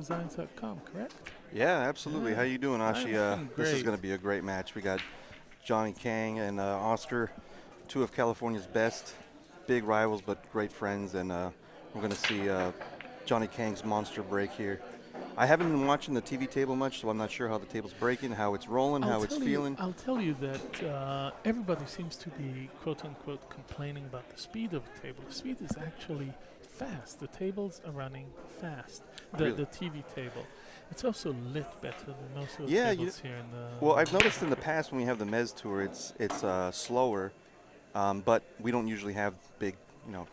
Designs.com, correct? Yeah, absolutely. How Yeah, you doing, Ashi? I'm This is great. going to be a great match. We got Johnny Kang and Oscar, two of California's best, big rivals but great friends, and we're going to see Johnny Kang's monster break here. I haven't been watching the TV table much, so I'm not sure how the table's breaking, how it's rolling, how it's feeling. I'll tell you that everybody seems to be quote unquote complaining about the speed of the table. The speed is actually fast. The tables are running fast. Really? The TV table. It's also lit better than most of the Yeah. tables here in Well, I've the noticed in the country. past when we have the Mez tour, it's slower, but we don't usually have big,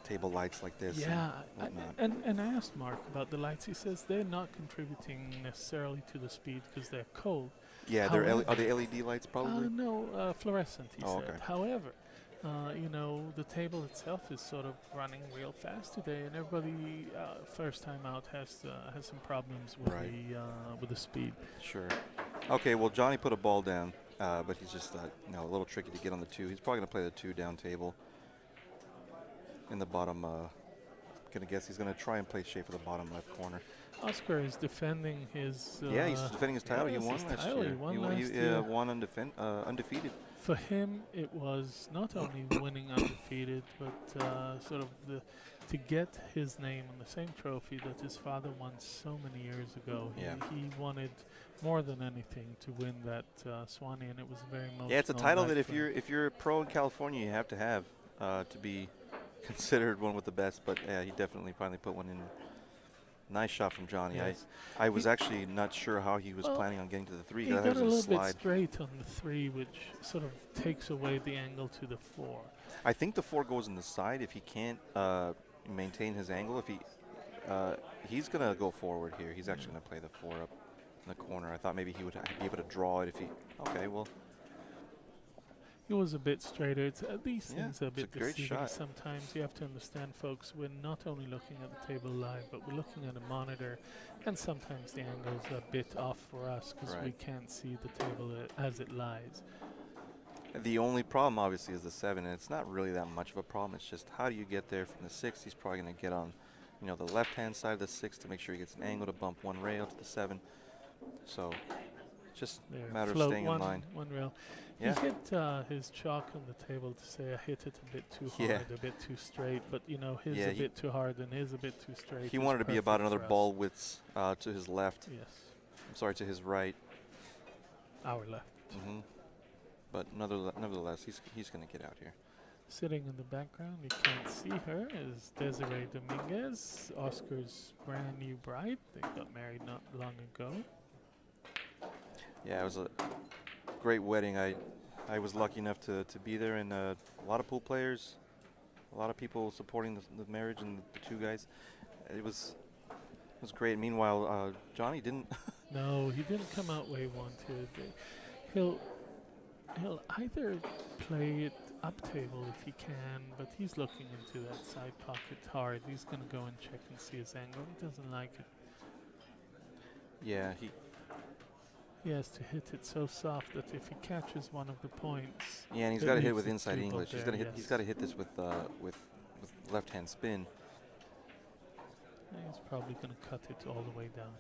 table lights like this and Yeah, whatnot. and I asked Mark about the lights. He says they're not contributing necessarily to the speed because they're cold. Yeah, are However, they LED lights probably? no, fluorescent, he Oh, said. okay. However, the table itself is sort of running real fast today, and everybody first time out has some problems Right. with the speed. Sure. Okay, well, Johnny put a ball down, but he's just a little tricky to get on the two. He's probably going to play the two down table in the bottom. Gonna guess he's going to try and play shape for the bottom left corner. Oscar is defending his Yeah, he's defending his title. He yes, won his last title. He year. won last He year. won undefeated. For him, it was not only winning undefeated, but sort of to get his name on the same trophy that his father won so many years ago. Yeah. He wanted more than anything to win that Swanee, and it was very emotional. Yeah, it's a title night that for him. if you're a pro in California, you have to have to be considered one with the best. But yeah, he definitely finally put one in. Nice shot from Johnny. Yes. I was He, actually not sure how he was well, planning on getting to the three. he That got was a a little bit slide. straight on the three, which sort of takes away the angle to the four. I think the four goes in the side if he can't maintain his angle. If he's gonna go forward here. He's actually gonna play the four up in the corner. I thought maybe he would be able to draw it if he. Okay, well, It was a bit straighter. These yeah, things are a it's a bit great deceiving shot. sometimes. You have to understand, folks, we're not only looking at the table live, but we're looking at a monitor, and sometimes the angles are a bit off for us because we Right. can't see the table as it lies. The only problem, obviously, is the seven, and it's not really that much of a problem. It's just how do you get there from the six? He's probably gonna get on, the left-hand side of the six to make sure he gets an angle to bump one rail to the seven. So, just There, a matter of float staying in line. one rail. Yeah. He hit his chalk on the table to say I hit it a bit too Yeah. hard, a bit too straight, but his Yeah, a bit too hard and his a bit too straight. he is wanted to be about perfect another for us. ball width to his left. Yes, I'm sorry, to his right. our left. hmm But nevertheless, he's going to get out here. Sitting in the background, you can't see her, is Desiree Dominguez, Oscar's brand new bride. They got married not long ago. Yeah, it was a great wedding. I was lucky enough to be there, and a lot of pool players, a lot of people supporting the marriage and the two guys. It was great. Meanwhile, Johnny didn't. No, he didn't come out where he wanted. He'll he'll either play it up table if he can, but he's looking into that side pocket hard. He's gonna go and check and see his angle. He doesn't like it. Yeah, He has to hit it so soft that if he catches one of the points, and he's it got to hit it leaves with it inside deep up English. He's there, got to hit. He's yes. got to hit this with left hand spin. He's probably gonna cut it all the way down.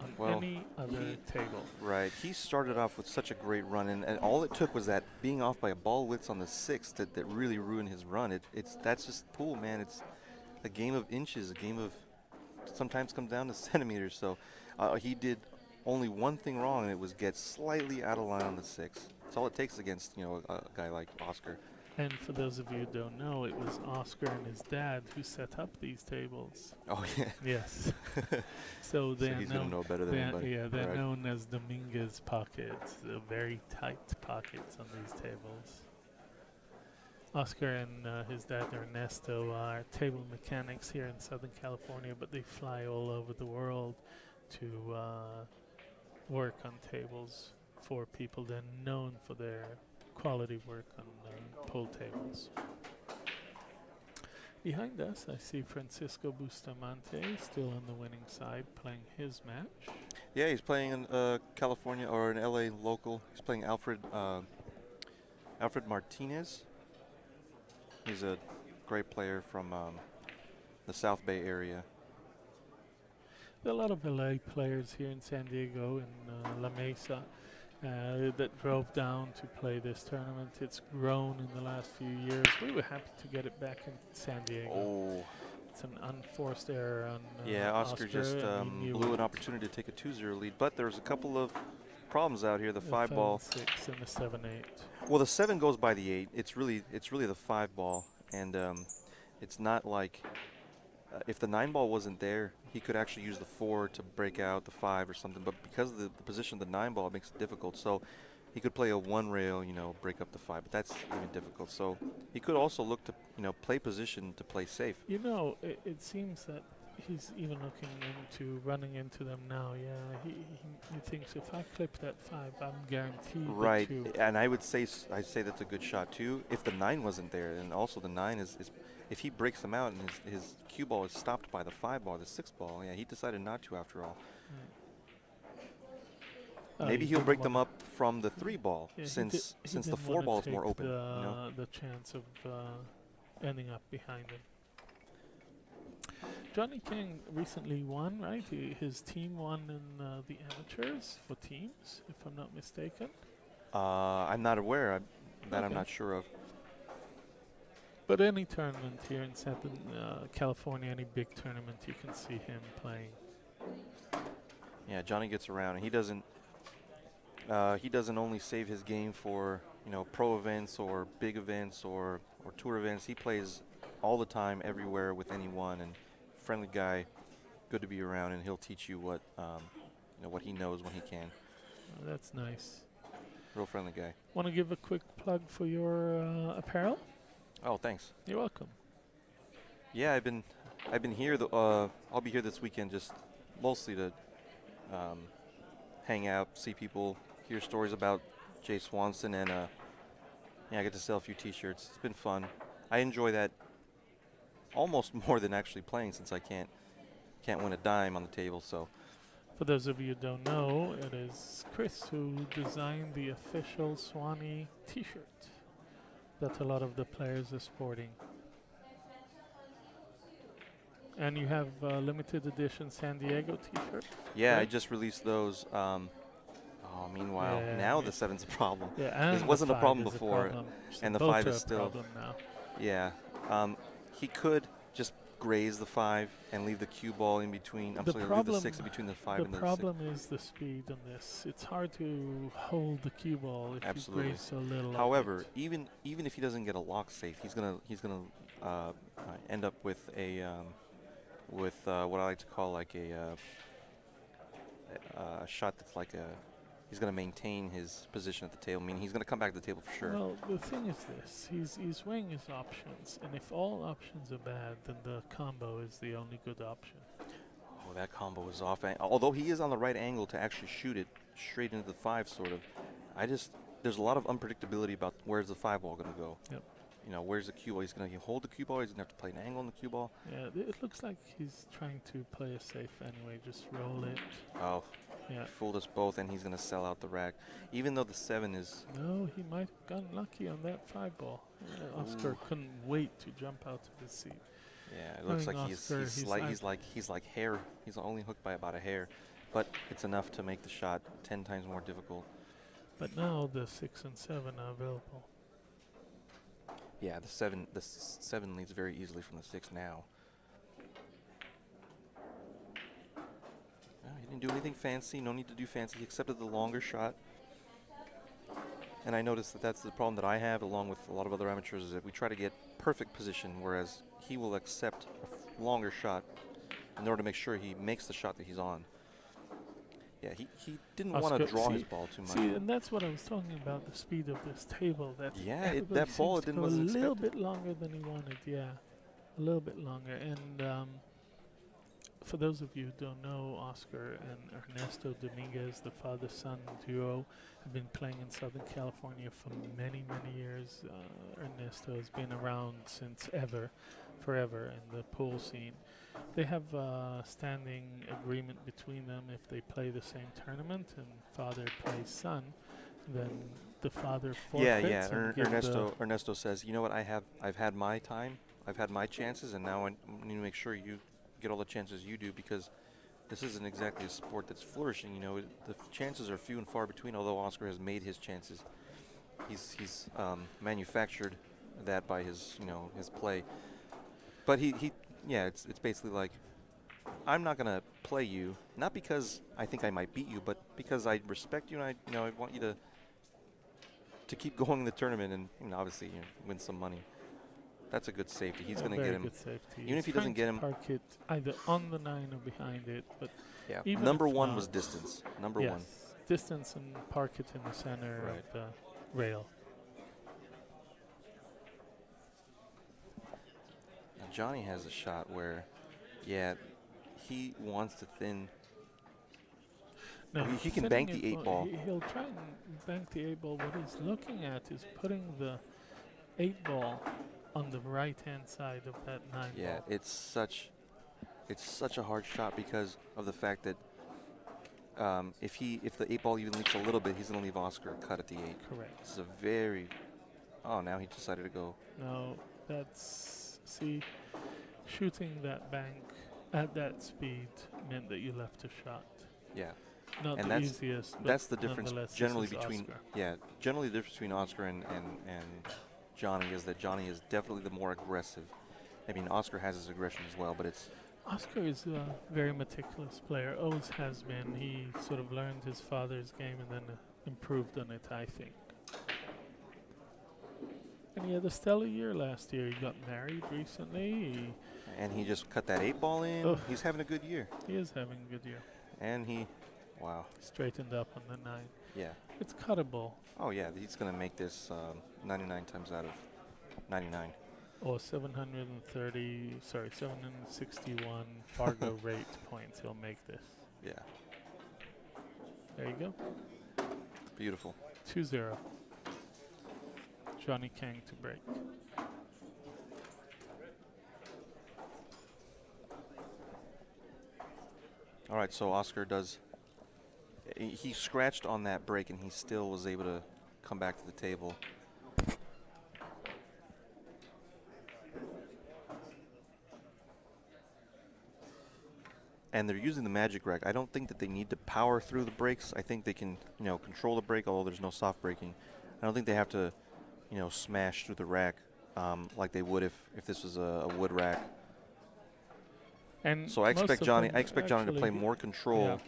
On Well, any other table. Right. He started off with such a great run, and all it took was that being off by a ball width on the sixth that really ruined his run. That's just pool, man. It's a game of inches, a game of sometimes comes down to centimeters. So he did only one thing wrong, and it was get slightly out of line on the sixth. That's all it takes against a guy like Oscar. And for those of you who don't know, it was Oscar and his dad who set up these tables. Oh yeah. Yes. So So they're he's gonna known. know better than anybody. Yeah, they're Right. known as Dominguez pockets. Very tight pockets on these tables. Oscar and his dad Ernesto are table mechanics here in Southern California, but they fly all over the world to work on tables for people. They're known for their quality work on pool tables. Behind us, I see Francisco Bustamante still on the winning side, playing his match. Yeah, he's playing in California or an LA local. He's playing Alfred Martinez. He's a great player from the South Bay area. There are a lot of LA players here in San Diego and La Mesa that drove down to play this tournament. It's grown in the last few years. We were happy to get it back in San Diego. Oh, It's an unforced error on yeah, Oscar just and he knew blew it. an opportunity to take a 2-0 lead, but there's a couple of problems out here. The The 5 ball. 5-6 and the 7-8. Well, the 7 goes by the 8. It's really the 5 ball, and it's not like if the 9 ball wasn't there, he could actually use the 4 to break out the 5 or something. But because of the position of the 9 ball, it makes it difficult. So he could play a 1 rail, break up the 5, but that's even difficult. So he could also look to play position to play safe. It seems that he's even looking into running into them now. Yeah, he thinks if I clip that 5, I'm guaranteed Right, the 2. and I say that's a good shot too. If the 9 wasn't there, and also the 9 is if he breaks them out and his cue ball is stopped by the 5 ball, the 6 ball, yeah, he decided not to after all. Maybe he'll break them up from the 3 ball, since the 4 ball is more open. The chance of ending up behind him. Johnny Kang recently won, right? His team won in the amateurs for teams, if I'm not mistaken. I'm not aware. I'm Okay. not sure of. But any tournament here in Southern California, any big tournament, you can see him playing. Yeah, Johnny gets around, and he doesn't only save his game for pro events or big events or tour events. He plays all the time, everywhere, with anyone, and friendly guy, good to be around, and he'll teach you what what he knows when he can. Oh, that's nice. Real friendly guy. Want to give a quick plug for your apparel? Oh, thanks. You're welcome. Yeah, I've been here. I'll be here this weekend, just mostly to hang out, see people, hear stories about Jay Swanson, and I get to sell a few T-shirts. It's been fun. I enjoy that almost more than actually playing, since I can't win a dime on the table. So For those of you who don't know, it is Chris who designed the official Swanee T-shirt that a lot of the players are sporting. And you have a limited edition San Diego T-shirt. yeah, I right? just released those. Meanwhile, Yeah, now yeah. the 7's a problem. Yeah, and It the wasn't a 5 problem is before, problem. So and the both 5 are is a still. problem now. Yeah, he could just graze the 5 and leave the cue ball in between. I'm The sorry, leave the problem- 6 in between the 5 The and the 6. problem is the speed on this. It's hard to hold the cue ball if Absolutely. you graze so little. of However, it. even if he doesn't get a lock safe, he's gonna end up with a what I like to call like a shot that's like he's gonna maintain his position at the table. I mean, he's gonna come back to the table for sure. Well, the thing is this: he's weighing his options, and if all options are bad, then the combo is the only good option. Oh, that combo is off. Although he is on the right angle to actually shoot it straight into the 5, sort of. There's a lot of unpredictability about where's the 5 ball gonna go. Yep. Where's the cue ball? He's gonna hold the cue ball. He's gonna have to play an angle on the cue ball. Yeah, it looks like he's trying to play it safe anyway. Just roll it. Oh, Yeah. fooled us both, and he's gonna sell out the rack. Even though the 7 is. No, he might have gotten lucky on that 5 ball. Oscar Ooh. couldn't wait to jump out of his seat. Yeah, it looks Knowing like Oscar, he's like hair. He's only hooked by about a hair, but it's enough to make the shot 10 times more difficult. But now the 6 and 7 are available. Yeah, the 7 leads very easily from the 6 now. He didn't do anything fancy. No need to do fancy. He accepted the longer shot. And I noticed that's the problem that I have, along with a lot of other amateurs, is that we try to get perfect position, whereas he will accept a longer shot in order to make sure he makes the shot that he's on. Yeah, he didn't want to draw his ball too much. See, and that's what I was talking about, the speed of this table. That Yeah, everybody that ball seems to go wasn't a little expected. bit longer than he wanted. Yeah, a little bit longer. And for those of you who don't know, Oscar and Ernesto Dominguez, the father-son duo, have been playing in Southern California for many, many years. Ernesto has been around since forever in the pool scene. They have a standing agreement between them. If they play the same tournament and father plays son, then the father Yeah, forfeits yeah. and give Ernesto says, you know what? I've had my time. I've had my chances, and now I need to make sure you get all the chances you do, because this isn't exactly a sport that's flourishing. You know, the chances are few and far between. Although Oscar has made his chances, he's manufactured that by his his play. But he yeah, it's basically like, I'm not gonna play you, not because I think I might beat you, but because I respect you and I want you to keep going in the tournament and obviously win some money. That's a good safety. He's gonna get very him, good safety. even He's if he trying doesn't get to him. park it either on the 9 or behind it, but Yeah, even number if one was not, distance. Number yes, one. distance and park it in the center Right. of the rail. Now Johnny has a shot where, yeah, he wants to thin. No, He can thinning bank the it, 8 ball. He'll try and bank the 8 ball. What he's looking at is putting the 8 ball on the right hand side of that 9 Yeah, ball. it's such a hard shot because of the fact that if the 8 ball even leaks a little bit, he's gonna leave Oscar a cut at the 8. Correct. This is a very. Oh, now he decided to go. No, that's, see, shooting that bank at that speed meant that you left a shot. Yeah. Not And the easiest, but that's the difference nonetheless, generally this is between Oscar. generally the difference between Oscar and Johnny is that Johnny is definitely the more aggressive. I mean, Oscar has his aggression as well, but it's Oscar is a very meticulous player, always has been. He sort of learned his father's game and then improved on it, I think. And he had a stellar year last year. He got married recently. and he just cut that 8 ball in. Ugh. He's having a good year, He is having a good year. and wow, Straightened up on the 9. yeah. It's cuttable. Oh yeah, he's gonna make this 99 times out of 99. Or 761 Fargo rate points. He'll make this. Yeah, There you go. beautiful. 2-0. Johnny Kang to break. All right, so Oscar does. He scratched on that break, and he still was able to come back to the table. And they're using the magic rack. I don't think that they need to power through the breaks. I think they can, control the break, although there's no soft braking. I don't think they have to, smash through the rack like they would if this was a wood rack. And So I expect Johnny to play actually, more control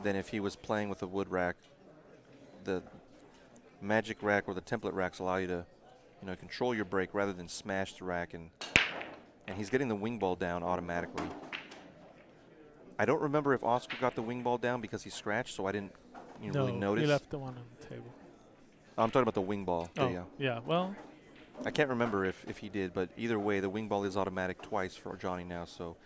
than if he was playing with a wood rack. The magic rack or the template racks allow you to, control your break rather than smash the rack, and he's getting the wing ball down automatically. I don't remember if Oscar got the wing ball down because he scratched, so I didn't really notice. he left the one on the table. I'm talking about the wing ball. Oh, yeah. Well, I can't remember if he did, but either way, the wing ball is automatic twice for Johnny now. So,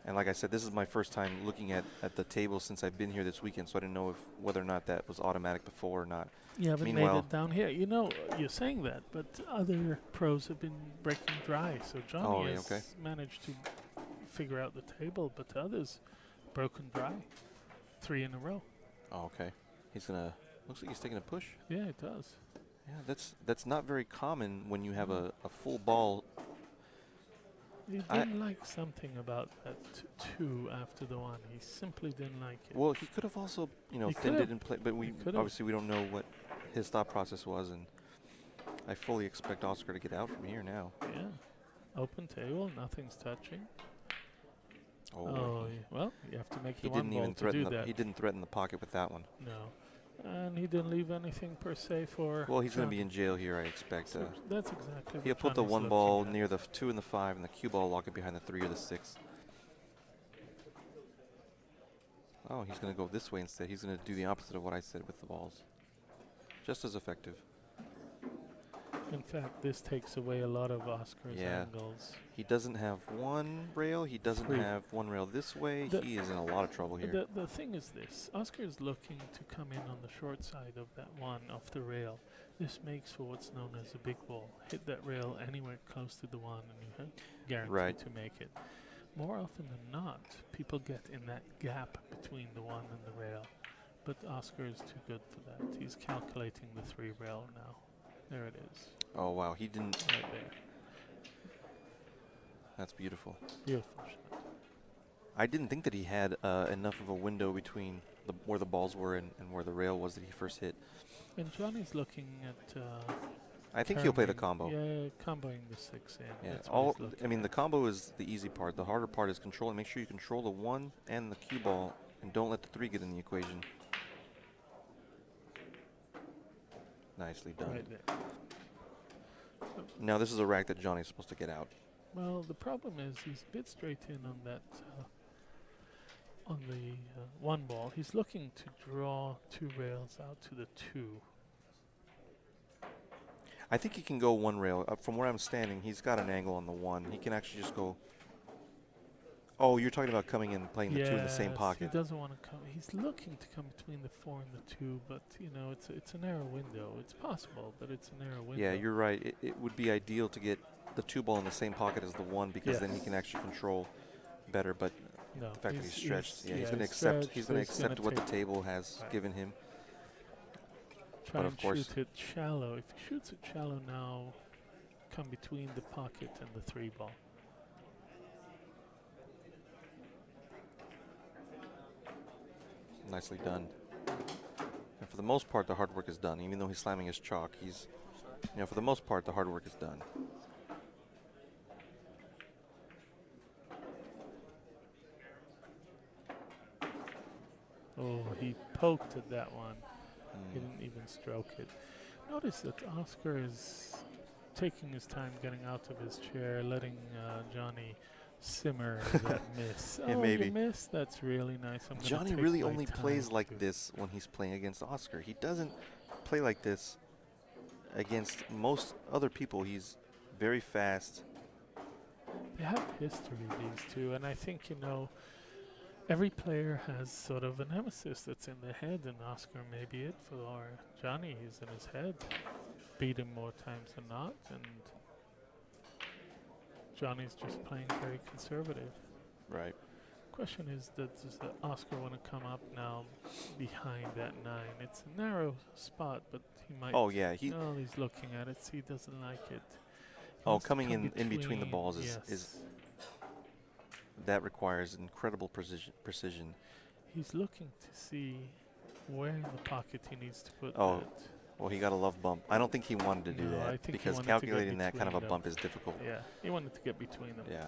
and like I said, this is my first time looking at the table since I've been here this weekend, so I didn't know whether or not that was automatic before or not. you haven't made Meanwhile- it down here. You're saying that, but other pros have been breaking dry. So Johnny Oh, yeah, has okay. managed to figure out the table, but others broken dry. 3 in a row. Oh, okay. Looks like he's taking a push. Yeah, it does. Yeah, that's not very common when you have a full ball. He didn't like something about that 2 after the 1. He simply didn't like it. Well, he could have also, He thinned could've. it and played, but He could've. obviously we don't know what his thought process was, and I fully expect Oscar to get out from here now. Yeah. Open table, nothing's touching. Oh, Well, you have to make he the 1 didn't ball even to do threaten that. he didn't threaten the pocket with that one. No. And he didn't leave anything per se for. Well, he's going to be Johnny. in jail here, I expect. So that's exactly He'll what put the Johnny's 1 looking ball at. near the 2 and the 5, and the cue ball lock it behind the 3 or the 6. Oh, he's going to go this way instead. He's going to do the opposite of what I said with the balls. Just as effective. In fact, this takes away a lot of Oscar's Yeah. angles. He doesn't have 1 rail. He doesn't 3. have 1 rail this way. The- He is in a lot of trouble here. The thing is this. Oscar is looking to come in on the short side of that 1 off the rail. This makes for what's known as a big ball. Hit that rail anywhere close to the 1 and you have guaranteed Right. to make it. More often than not, people get in that gap between the 1 and the rail. but Oscar is too good for that. He's calculating the 3 rail now. There it is. Oh, wow. He didn't. Right there. That's beautiful. Beautiful shot. I didn't think that he had enough of a window between where the balls were and where the rail was that he first hit. And Johnny's looking at. I think he'll play the turning- combo. Yeah, comboing the 6 in. Yeah, That's what he's looking I mean, the at. combo is the easy part. The harder part is controlling. Make sure you control the 1 and the cue ball, and don't let the 3 get in the equation. Nicely done. Right there. Now this is a rack that Johnny's supposed to get out. Well, the problem is he's a bit straight in on that. On the 1 ball, he's looking to draw 2 rails out to the 2. I think he can go 1 rail. From where I'm standing, he's got an angle on the 1. He can actually just go. Oh, you're talking about coming in and playing the 2 in the same Yes, pocket. He doesn't want to come. He's looking to come between the 4 and the 2, but you know it's a narrow window. It's possible, but it's a narrow window. Yeah, you're right. It would be ideal to get the 2 ball in the same pocket as the 1 because then he can actually control better. But No, the fact that he's stretched, yeah, he's going to he's accept. stretched, He's going to so he's gonna accept what the take- table has Right. given him. Try but and of course- shoot it shallow. If he shoots it shallow now, come between the pocket and the 3 ball. Nicely done. And for the most part, the hard work is done. Even though he's slamming his chalk, for the most part, the hard work is done. Oh, he poked at that one. He Mm. didn't even stroke it. Notice that Oscar is taking his time getting out of his chair, letting Johnny simmer that miss. Yeah, Oh, maybe. you missed? That's really nice. I'm gonna Johnny take really my only time plays like to- this when he's playing against Oscar. He doesn't play like this against most other people. He's very fast. They have history, these two, and I think, every player has sort of a nemesis that's in their head, and Oscar may be it for Johnny. He's in his head. Beat him more times than not, and Johnny's just playing very conservative. Right. Question is, does Oscar want to come up now behind that 9? It's a narrow spot, but he might. Oh, yeah. He's looking at it. See, he doesn't like it. He Oh, wants to coming come in between the balls is yes. that requires incredible precision. He's looking to see where in the pocket he needs to put Oh, that. Well, he got a love bump. I don't think he wanted to do No, I that think he because wanted to get calculating that kind of a between bump is difficult. Yeah, he wanted to get between them. Yeah.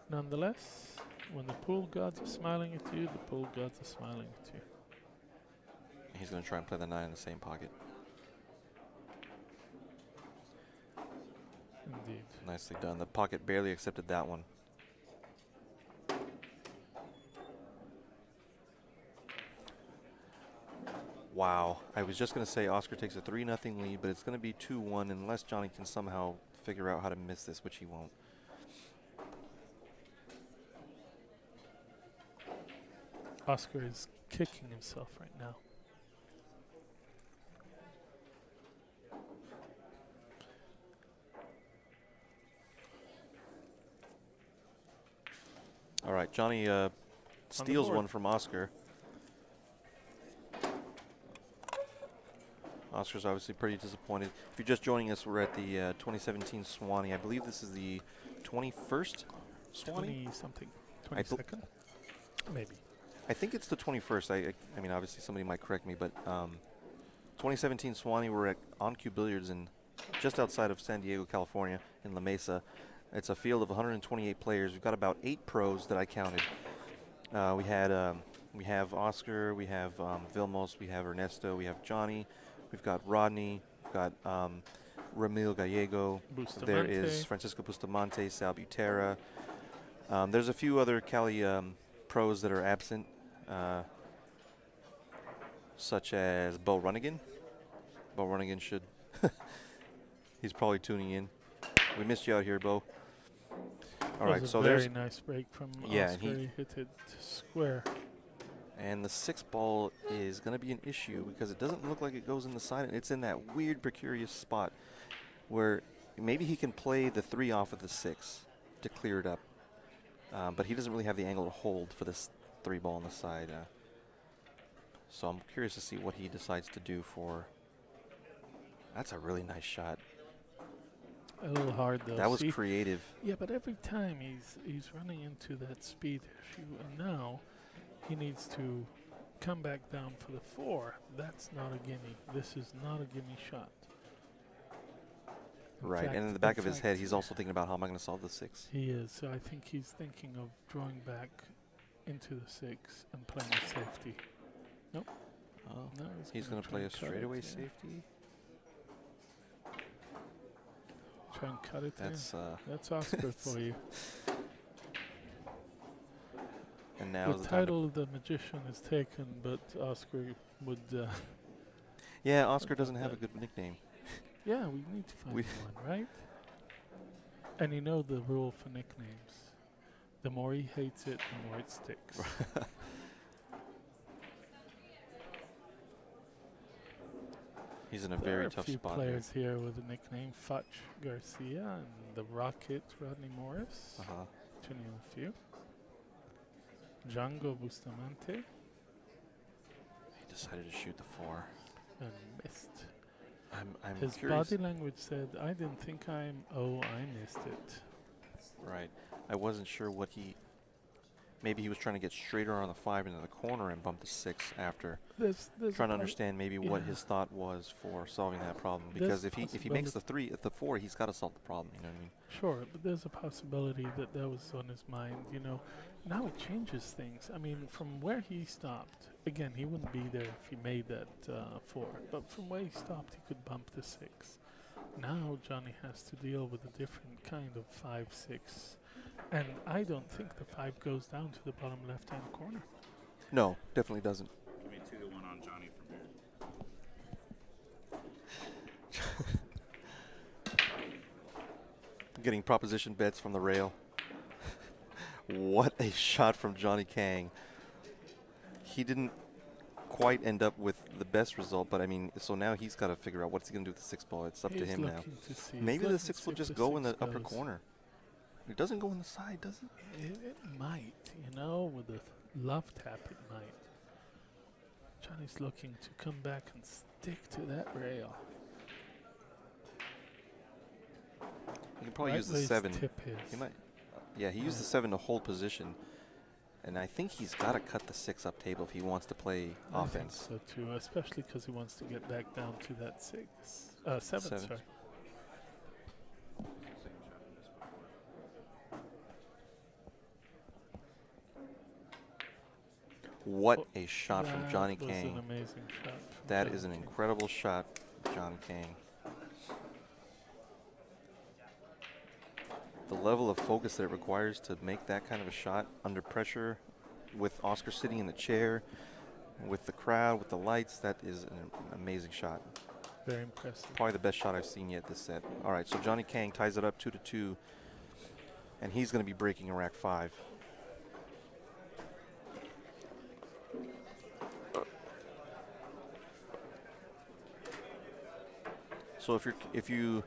Nonetheless, when the pool gods are smiling at you, the pool gods are smiling at you. He's going to try and play the 9 in the same pocket. Indeed. Nicely done. The pocket barely accepted that one. Wow. I was just going to say Oscar takes a 3-0 lead, but it's going to be 2-1 unless Johnny can somehow figure out how to miss this, which he won't. Oscar is kicking himself right now. All right, Johnny steals board. one from Oscar. Oscar's obviously pretty disappointed. If you're just joining us, we're at the 2017 Swanee. I believe this is the 21st Swanee. 20-something. I bel- 22nd? Maybe. I think it's the 21st. I mean, obviously somebody might correct me, but 2017 Swanee, we're at On Cue Billiards in just outside of San Diego, California, in La Mesa. It's a field of 128 players. We've got about 8 pros that I counted. We have Oscar, we have Vilmos, we have Ernesto, we have Johnny, we've got Rodney, we've got Ramil Gallego. There is Francisco Bustamante, Sal Butera. There's a few other Cali pros that are absent, such as Bo Runnigan. Bo Runnigan should. He's probably tuning in. We missed you out here, Bo. All right, so very there's nice break from Yeah, Oscar. and He hit it square. and the 6 ball is going to be an issue because it doesn't look like it goes in the side. It's in that weird, precarious spot where maybe he can play the 3 off of the 6 to clear it up, but he doesn't really have the angle to hold for this 3 ball on the side. So I'm curious to see what he decides to do for. That's a really nice shot. A little hard though. That was See? creative. Yeah, but every time he's running into that speed issue, and now he needs to come back down for the 4. That's not a gimme. This is not a gimme shot. Right, and in the back of his head, he's also thinking about how am I going to solve the 6. He is. So I think he's thinking of drawing back into the 6 and playing a safety. Nope. Oh, No, he's going to play a try and cut it, straightaway yeah. safety. Try and cut it That's Oscar for you. And now The title of the magician is taken, but Oscar would. Yeah, Oscar doesn't have a good nickname. Yeah, we need to find one, right? And you know the rule for nicknames. The more he hates it, the more it sticks. He's in a There very are tough a few spot. players here with a nickname, Futch Garcia and the Rocket Rodney Morris, to name a few. Django Bustamante, He decided to shoot the 4. and missed. I'm His curious. body language said, I didn't think I missed it. Right. I wasn't sure what he. Maybe he was trying to get straighter on the 5 into the corner and bump the 6 after. There's Trying to understand maybe what his thought was for solving that problem. Because There's if he makes the 3 at the 4, he's got to solve the problem. You know what I mean? Sure, but there's a possibility that that was on his mind, you know. Now it changes things. I mean, from where he stopped, again, he wouldn't be there if he made that 4, but from where he stopped, he could bump the 6. Now Johnny has to deal with a different kind of 5-6, and I don't think the 5 goes down to the bottom left-hand corner. No, definitely doesn't. Give me 2-1 on Johnny from here. Getting proposition bets from the rail. What a shot from Johnny Kang. He didn't quite end up with the best result, but I mean, so now he's got to figure out what's he going to do with the 6 ball. It's up to him now. Maybe the 6 will just go in the upper corner. It doesn't go in the side, does it? It might, you know, with a love tap it might. Johnny's looking to come back and stick to that rail. He can probably Right use the where his 7. tip is. He might. Yeah, he used the 7 to hold position. And I think he's got to cut the 6 up table if he wants to play offense. I think so too, especially because he wants to get back down to that 7, Seven. sorry. What a shot from Johnny That was Kang. an amazing shot. That is an incredible shot, John Kang. The level of focus that it requires to make that kind of a shot under pressure, with Oscar sitting in the chair, with the crowd, with the lights, that is an amazing shot. Very impressive. Probably the best shot I've seen yet this set. All right, so Johnny Kang ties it up 2-2, and he's going to be breaking a rack 5. So if you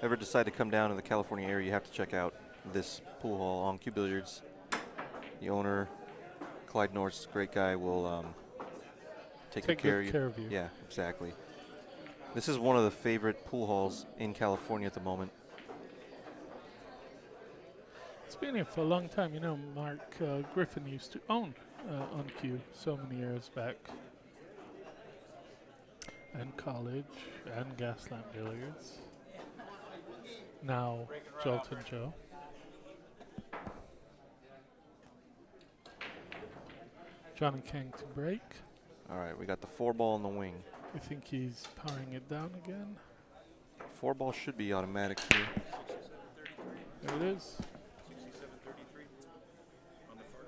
ever decide to come down to the California area, you have to check out this pool hall on Q Billiards. The owner, Clyde Norris, great guy, will take good care of you. Yeah, exactly. This is one of the favorite pool halls in California at the moment. It's been here for a long time. You know, Mark Griffin used to own on Q so many years back. And College and Gaslamp Billiards. Now Jolton Joe. Johnny Kang to break. All right, we got the 4 ball in the wing. You think he's powering it down again? 4 ball should be automatic here. There it is. 67-33 on the far.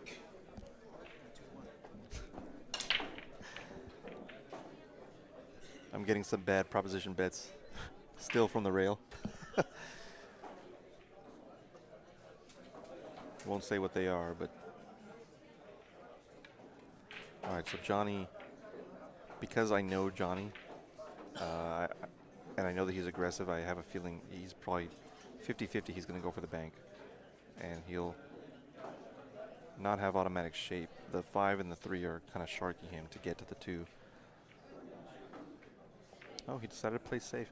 I'm getting some bad proposition bets still from the rail. Won't say what they are, but all right. So Johnny, because I know Johnny, and I know that he's aggressive, I have a feeling he's probably 50-50. He's going to go for the bank, and he'll not have automatic shape. The 5 and the 3 are kind of sharking him to get to the 2. Oh, he decided to play safe.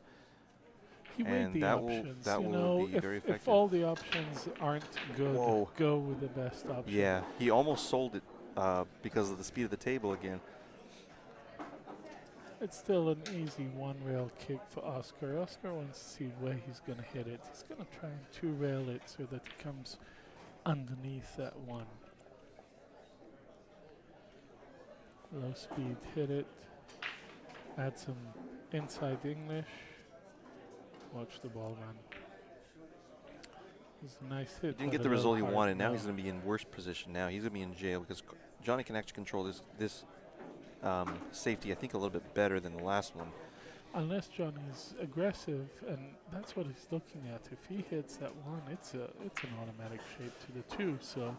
He weighed And the that options. will you know, be very if effective. all the options aren't good, Whoa. go with the best option. Yeah, he almost sold it because of the speed of the table again. It's still an easy one-rail kick for Oscar. Oscar wants to see where he's going to hit it. He's going to try and two-rail it so that it comes underneath that 1. Low speed, hit it. Add some inside English. Watch the ball run. It's a nice hit. He didn't get the result he wanted. Now he's going to be in worse position. Now he's going to be in jail because Johnny can actually control this safety, I think, a little bit better than the last one. Unless Johnny's aggressive, and that's what he's looking at. If he hits that 1, it's an automatic shape to the 2. So.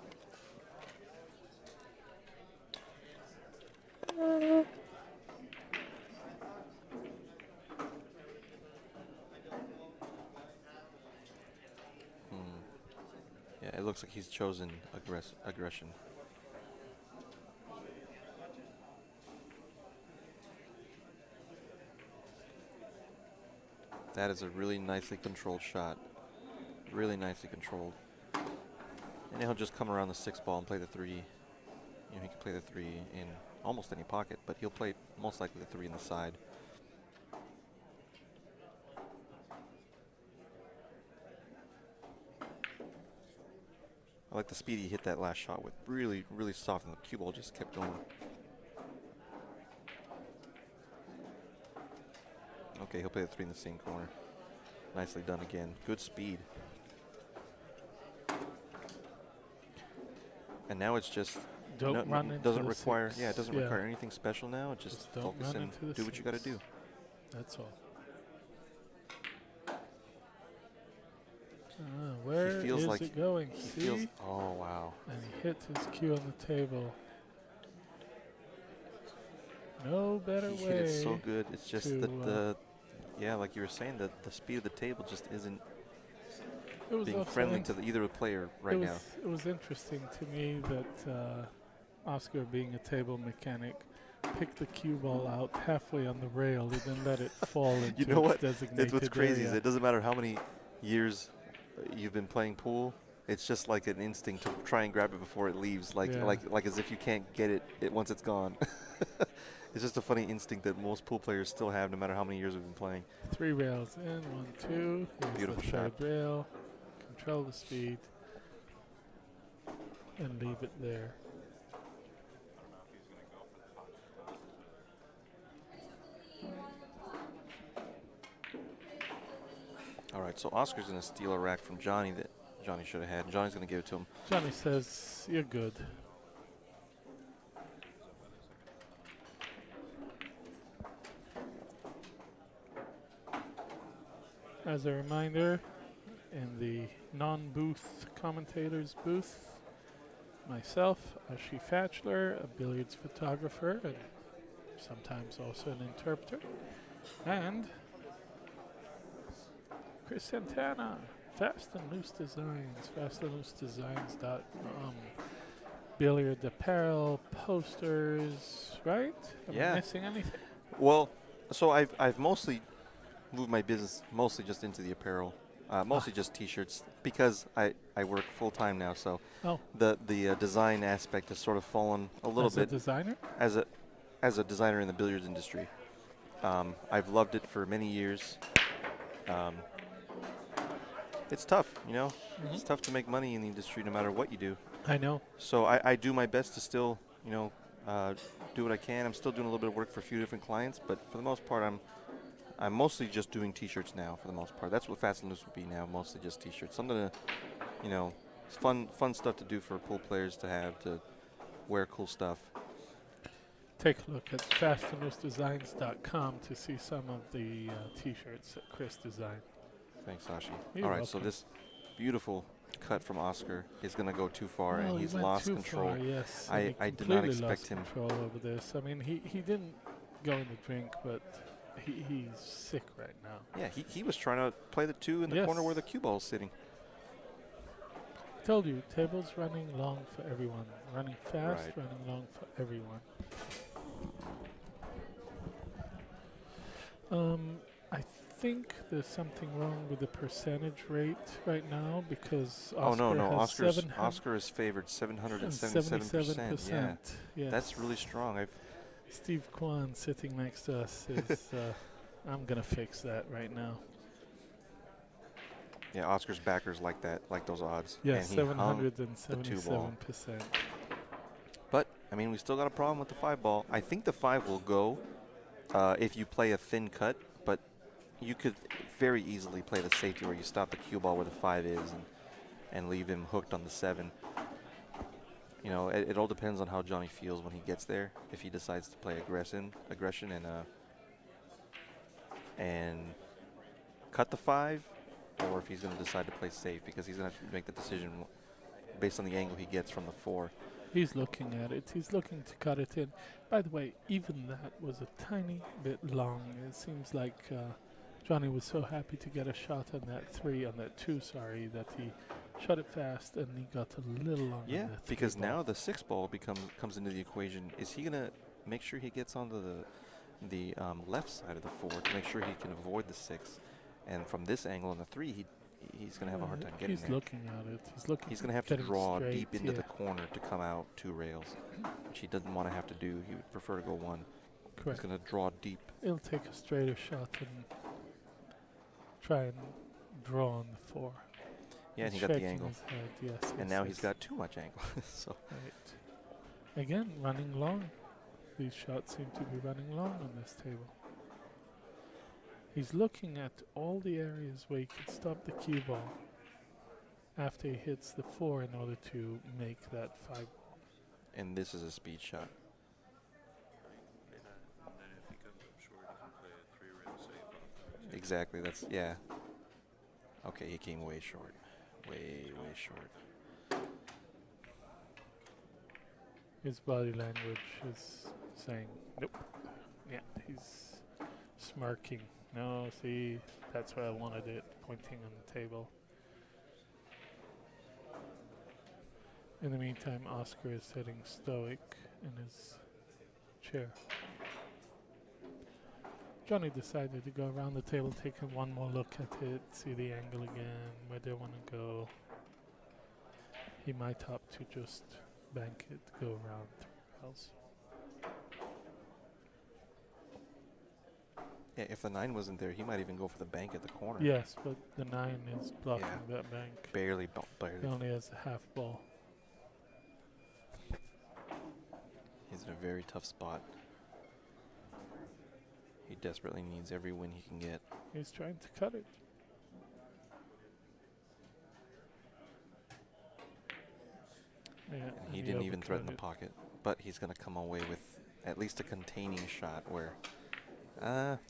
Yeah, it looks like he's chosen aggression. That is a really nicely controlled shot. Really nicely controlled. And he'll just come around the 6 ball and play the 3. You know, he can play the 3 in almost any pocket, but he'll play most likely the 3 in the side. I like the speed he hit that last shot with. Really, really soft, and the cue ball just kept going. Okay, he'll play the 3 in the same corner. Nicely done again. Good speed. And now it's just Don't run into doesn't the require 6. it doesn't require anything special now. Just don't focus run and into the do what you got to 6. do. That's all. Where feels is like it going? He See? feels. Oh wow. And he hit his cue on the table. No better He way. hit it so good. It's just to, that yeah, like you were saying, the speed of the table just isn't it was being also friendly to either player right now. It was interesting to me that Oscar, being a table mechanic, picked the cue ball out halfway on the rail and then let it fall into You know its what? designated It's what's crazy is area. it doesn't matter how many years you've been playing pool. It's just like an instinct to try and grab it before it leaves, like Yeah. like as if you can't get it once it's gone. It's just a funny instinct that most pool players still have, no matter how many years we've been playing. 3 rails in, 1, 2. Here's Beautiful the shot. 3rd rail. Control the speed and leave it there. All right, so Oscar's going to steal a rack from Johnny that Johnny should have had. Johnny's going to give it to him. Johnny says, "You're good." As a reminder, in the non-booth commentators booth, myself, Ashi Fatchler, a billiards photographer and sometimes also an interpreter, and Chris Santana, Fast and Loose Designs, fastandloosedesigns.com. Billiard apparel, posters, right? Am I missing anything? Well, so I've mostly moved my business mostly just into the apparel, mostly just T-shirts because I work full time now. So the design aspect has sort of fallen a little bit. As a designer? As a designer in the billiards industry, I've loved it for many years. It's tough, you know. Mm-hmm. It's tough to make money in the industry no matter what you do. I know. So I do my best to still, you know, do what I can. I'm still doing a little bit of work for a few different clients, but for the most part, I'm mostly just doing T-shirts now. For the most part, that's what Fast and Loose would be now. Mostly just T-shirts. Something to, you know, it's fun stuff to do for pool players to have to wear cool stuff. Take a look at fastandloosedesigns.com to see some of the T-shirts that Chris designed. Thanks, Sashi. You're All right, so welcome. this beautiful cut from Oscar is going to go too far, Well, and he he's went lost too control. far, yes. I And he did not completely expect lost him. control over this. I mean, he didn't go in the drink, but he's sick right now. Yeah, he was trying to play the 2 in the Yes. corner where the cue ball is sitting. Told you, table's running long for everyone. Running fast, Right. running long for everyone. I think there's something wrong with the percentage rate right now because Oh no, Oscar no, has Oscar is favored 777%. 77%. Yeah, Yes. that's really strong. Steve Kwan sitting next to us is. I'm gonna fix that right now. Yeah, Oscar's backers like that, like those odds. Yes, and he hung the 777%. But I mean, we still got a problem with the 5 ball. I think the 5 will go if you play a thin cut, but you could very easily play the safety where you stop the cue ball where the 5 is and leave him hooked on the 7. You know, it all depends on how Johnny feels when he gets there. If he decides to play aggression and cut the 5, or if he's going to decide to play safe because he's going to have to make the decision based on the angle he gets from the 4. He's looking at it. He's looking to cut it in. By the way, even that was a tiny bit long. It seems like Johnny was so happy to get a shot on that 2, sorry, that he shot it fast and he got a little long. Yeah, on the because 3 ball. now the 6 ball comes into the equation. Is he going to make sure he gets onto the left side of the 4 to make sure he can avoid the 6? And from this angle on the 3, he's going to have a hard time getting He's there. looking at it. He's looking. He's going to have to getting draw straight, deep into yeah. the corner to come out 2 rails, which he doesn't want to have to do. He would prefer to go 1. Correct. He's going to draw deep. He'll take a straighter shot and try and draw on the 4. Yeah, and He's he got the shaking angle. his head, yes, And yes, now yes. he's got too much angle. So Right. Again, running long. These shots seem to be running long on this table. He's looking at all the areas where he could stop the cue ball after he hits the 4 in order to make that 5 ball. and this is a speed shot. And then if he comes up short, he can play a 3-rail safe off that. Exactly. That's yeah. Okay, he came way short. Way short. His body language is saying, nope. Yeah, he's smirking. No, see, that's where I wanted it, pointing on the table. In the meantime, Oscar is sitting stoic in his chair. Johnny decided to go around the table, take one more look at it, see the angle again, where they want to go. He might opt to just bank it, go around 3 rails. Yeah, if the 9 wasn't there, he might even go for the bank at the corner. Yes, but the 9 is blocking that bank. Barely. He only has a half ball. He's in a very tough spot. He desperately needs every win he can get. He's trying to cut it. Yeah, And he didn't even threaten the pocket. But he's going to come away with at least a containing shot where,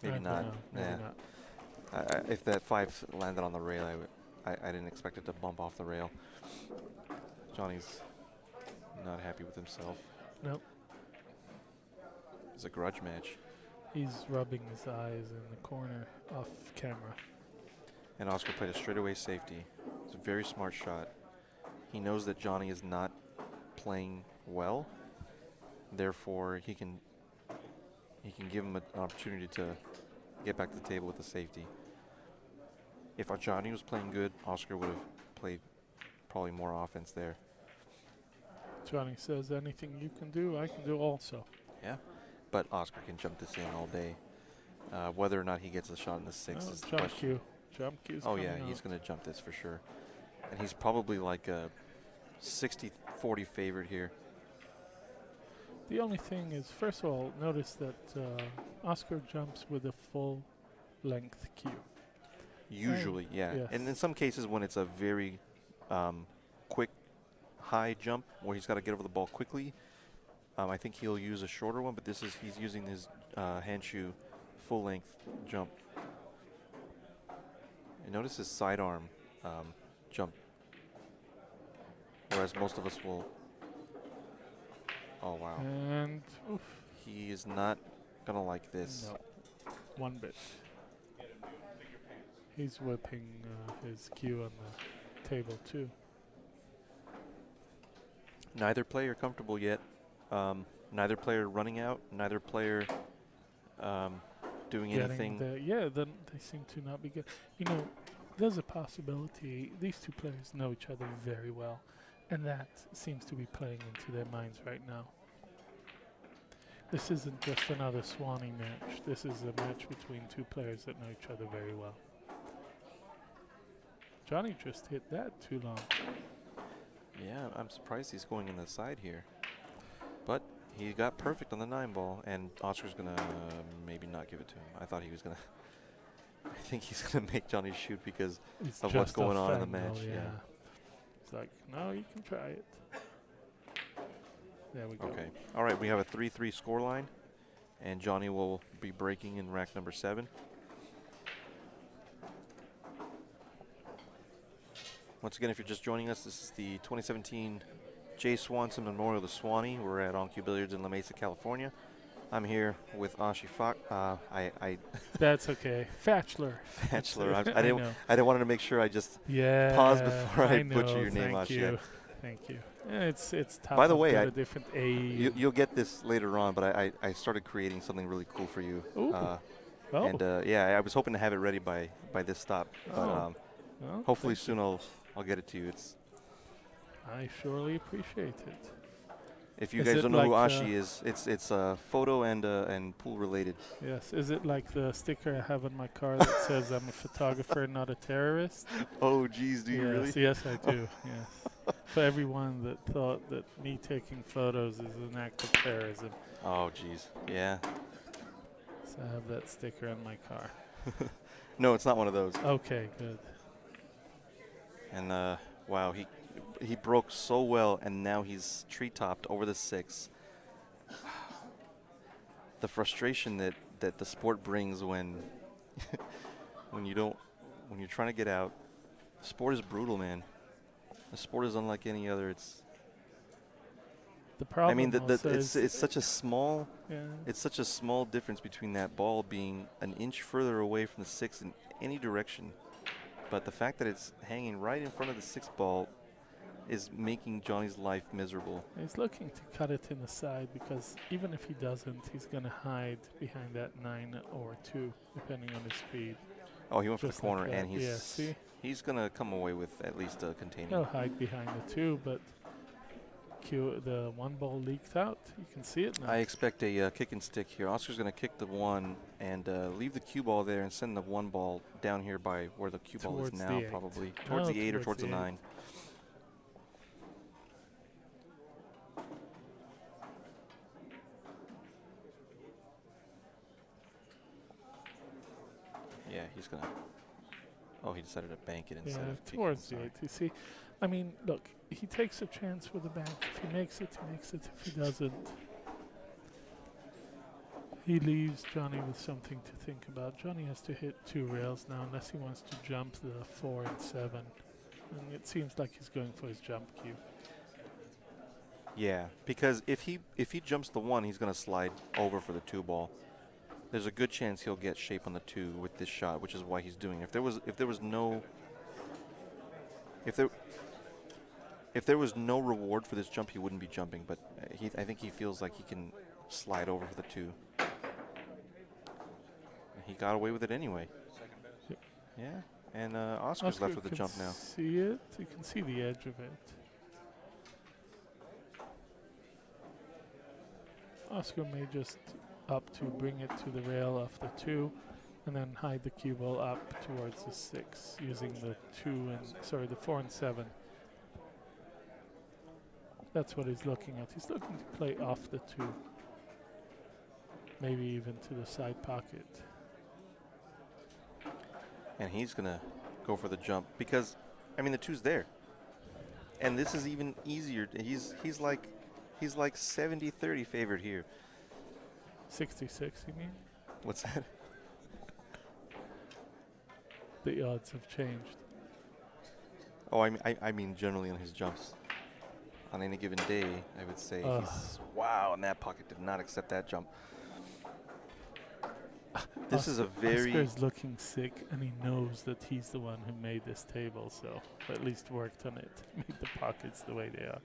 maybe not. Maybe Yeah. not. If that 5 landed on the rail, I didn't expect it to bump off the rail. Johnny's not happy with himself. Nope. It's a grudge match. He's rubbing his eyes in the corner off camera. And Oscar played a straightaway safety. It's a very smart shot. He knows that Johnny is not playing well. Therefore, he can give him an opportunity to get back to the table with the safety. If Johnny was playing good, Oscar would have played probably more offense there. Johnny says, anything you can do, I can do also. Yeah. But Oscar can jump this in all day. Whether or not he gets a shot in the 6 is the jump question. cue. Jump cue's Oh yeah, coming he's out. going to jump this for sure. And he's probably like a 60-40 favorite here. The only thing is, first of all, notice that Oscar jumps with a full length cue. Usually, yeah. yes. And in some cases when it's a very quick high jump where he's got to get over the ball quickly, I think he'll use a shorter one, but he's using his hand shoe full length jump. And notice his sidearm jump, whereas most of us will. Oh wow. And oof, He is not gonna like this. no, one bit. He's whipping his cue on the table too. Neither player comfortable yet. Neither player running out. Neither player doing anything. Then they seem to not be good. You know, there's a possibility these two players know each other very well, and that seems to be playing into their minds right now. This isn't just another Swanee match. This is a match between two players that know each other very well. Johnny just hit that too long. Yeah, I'm surprised he's going in the side here. But he got perfect on the 9-ball, and Oscar's going to maybe not give it to him. I thought he was going to. I think he's going to make Johnny shoot because It's of what's just going a on in the final, match. yeah. It's like, no, you can try it. There we go. Okay. All right, we have a 3-3 scoreline, and Johnny will be breaking in rack number 7. Once again, if you're just joining us, this is the 2017 Jay Swanson Memorial to Swanee. We're at OnCue Billiards in La Mesa, California. I'm here with Ashi Fox. That's okay. Fatchler. Fatchler. I didn't want to make sure I just pause before I butcher your name, Ashi. Thank you. Yeah, it's tough. By the way, a different A. You'll get this later on, but I started creating something really cool for you. Ooh. And yeah, I was hoping to have it ready by this stop, but Well, hopefully soon I'll get it to you. I surely appreciate it. If you Is guys it don't know who like, Ashi is, it's photo and pool related. Yes. Is it like the sticker I have on my car that says I'm a photographer, not a terrorist? Oh, geez, do you really? Yes, I do. Yes. For everyone that thought that me taking photos is an act of terrorism. Oh, geez, yeah. So I have that sticker on my car. No, it's not one of those. Okay, good. And wow, he broke so well, and now he's tree-topped over the 6. The frustration that the sport brings when when you're trying to get out. Sport is brutal, man. The sport is unlike any other. It's The problem. I mean, also it's such a small yeah. it's such a small difference between that ball being an inch further away from the 6 in any direction, but the fact that it's hanging right in front of the 6 ball is making Johnny's life miserable. He's looking to cut it in the side because even if he doesn't, he's going to hide behind that 9 or 2, depending on his speed. Oh, he went for the Just corner, like and that. he's going to come away with at least a containing. He'll hide behind the 2, but the 1 ball leaked out. You can see it now. I expect a kick and stick here. Oscar's going to kick the 1 and leave the cue ball there and send the 1 ball down here by where the cue ball is Towards now, the 8. probably. Towards the 8 or towards the 9. Yeah, he's going to. Oh, he decided to bank it instead of kicking towards the inside. 8. You see, I mean, look, he takes a chance with the bank. If he makes it, he makes it. If he doesn't, he leaves Johnny with something to think about. Johnny has to hit 2 rails now unless he wants to jump the 4 and 7. And it seems like he's going for his jump cue. Yeah, because if he jumps the 1, he's going to slide over for the 2 ball. There's a good chance he'll get shape on the 2 with this shot, which is why he's doing it. If there was no reward for this jump, he wouldn't be jumping. But I think he feels like he can slide over for the 2. He got away with it anyway. Yep. Yeah, and Oscar's left with the jump now. See it? You can see the edge of it. Oscar may just up to bring it to the rail off the 2 and then hide the cue ball up towards the 6 using the 4 and 7. That's what he's looking at. He's looking to play off the 2. Maybe even to the side pocket. And he's going to go for the jump because, I mean, the 2's there. And this is even easier. He's like 70-30 favored here. 66, you mean? What's that? The odds have changed. Oh, I mean generally on his jumps. On any given day, I would say he's wow, and that pocket did not accept that jump. This is a very. Oscar's looking sick, and he knows that he's the one who made this table, so or at least worked on it, made the pockets the way they are.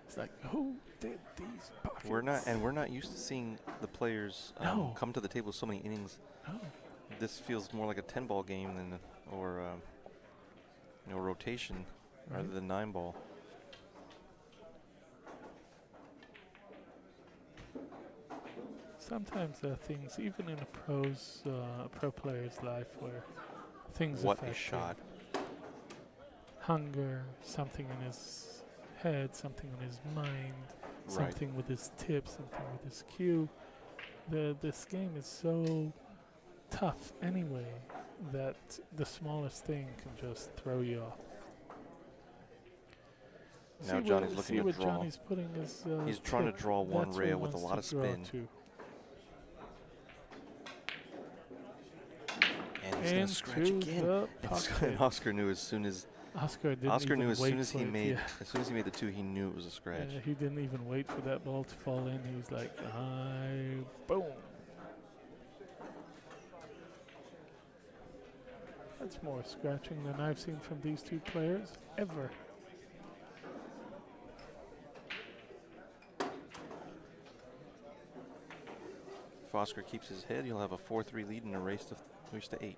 It's like, who did these pockets? We're not used to seeing the players No. come to the table so many innings. No. This feels more like a 10-ball game than rotation rather Right. than 9-ball. Sometimes there are things, even in a pro player's life, where things What affect a shot! him. Hunger, something in his head, something on his mind, Right. something with his tip, something with his cue. This game is so tough anyway that the smallest thing can just throw you off. Now Johnny's looking to what draw. Johnny's putting his He's trying to tip. draw one That's where he rail with a wants lot to of draw spin. to. And he's going to scratch Into again. the And pocket. Oscar knew as soon as Oscar didn't Oscar even knew as wait soon as for he it, made yeah. as soon as he made the 2, he knew it was a scratch. He didn't even wait for that ball to fall in. He's like, boom. That's more scratching than I've seen from these two players ever. If Oscar keeps his head, he'll have a 4-3 lead and a race to 8.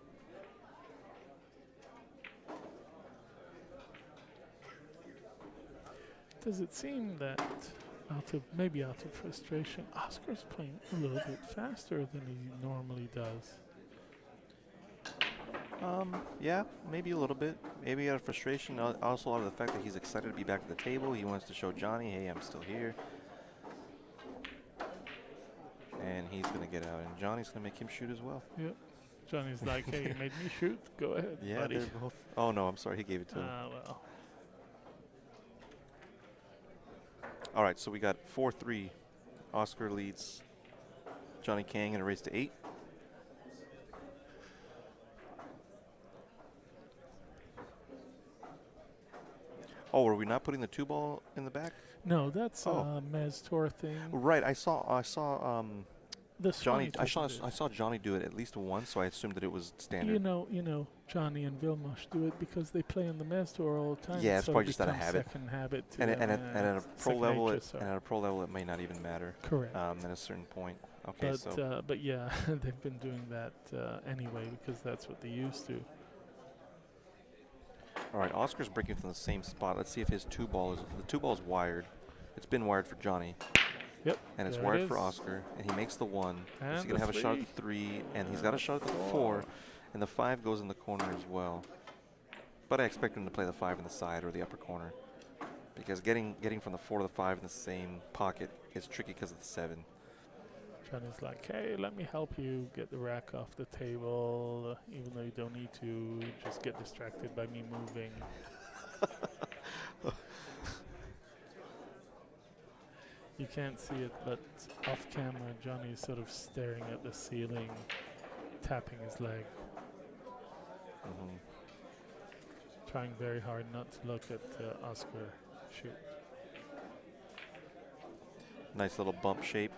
Does it seem that out of frustration, Oscar's playing a little bit faster than he normally does? Yeah, maybe a little bit. Maybe out of frustration, also out of the fact that he's excited to be back at the table. He wants to show Johnny, hey, I'm still here. And he's going to get out, and Johnny's going to make him shoot as well. Yep. Johnny's like, hey, you made me shoot. Go ahead, Yeah, buddy. they're both. Oh, no, I'm sorry. He gave it to him. Well. All right, so we got 4-3. Oscar leads Johnny Kang in a race to 8. Oh, are we not putting the 2-ball in the back? No, that's Oh. a Mez Tour thing. Right, I saw The Johnny. Swanee I saw doesn't do it. I saw Johnny do it at least once, so I assumed that it was standard. You know, Johnny and Vilmos do it because they play on the Mez Tour all the time. Yeah, it's so probably it just out of becomes habit. Second habit. To and them, at a pro second level, nature, sorry. and at a pro level, it may not even matter. Correct. At a certain point. Okay, But yeah, they've been doing that anyway because that's what they used to. all right, Oscar's breaking from the same spot. Let's see if his 2-ball is the 2-ball is wired. It's been wired for Johnny. Yep. And it's there wired it for is. Oscar, and he makes the 1. And He's the gonna have a shot at 3. the 3, and he's got a shot at the 4, and the 5 goes in the corner as well. But I expect him to play the 5 in the side or the upper corner, because getting from the 4 to the 5 in the same pocket is tricky because of the 7. Johnny's like, hey, let me help you get the rack off the table, even though you don't need to. Just get distracted by me moving. You can't see it, but off camera, Johnny is sort of staring at the ceiling, tapping his leg, trying very hard not to look at Oscar shoot. Nice little bump shape.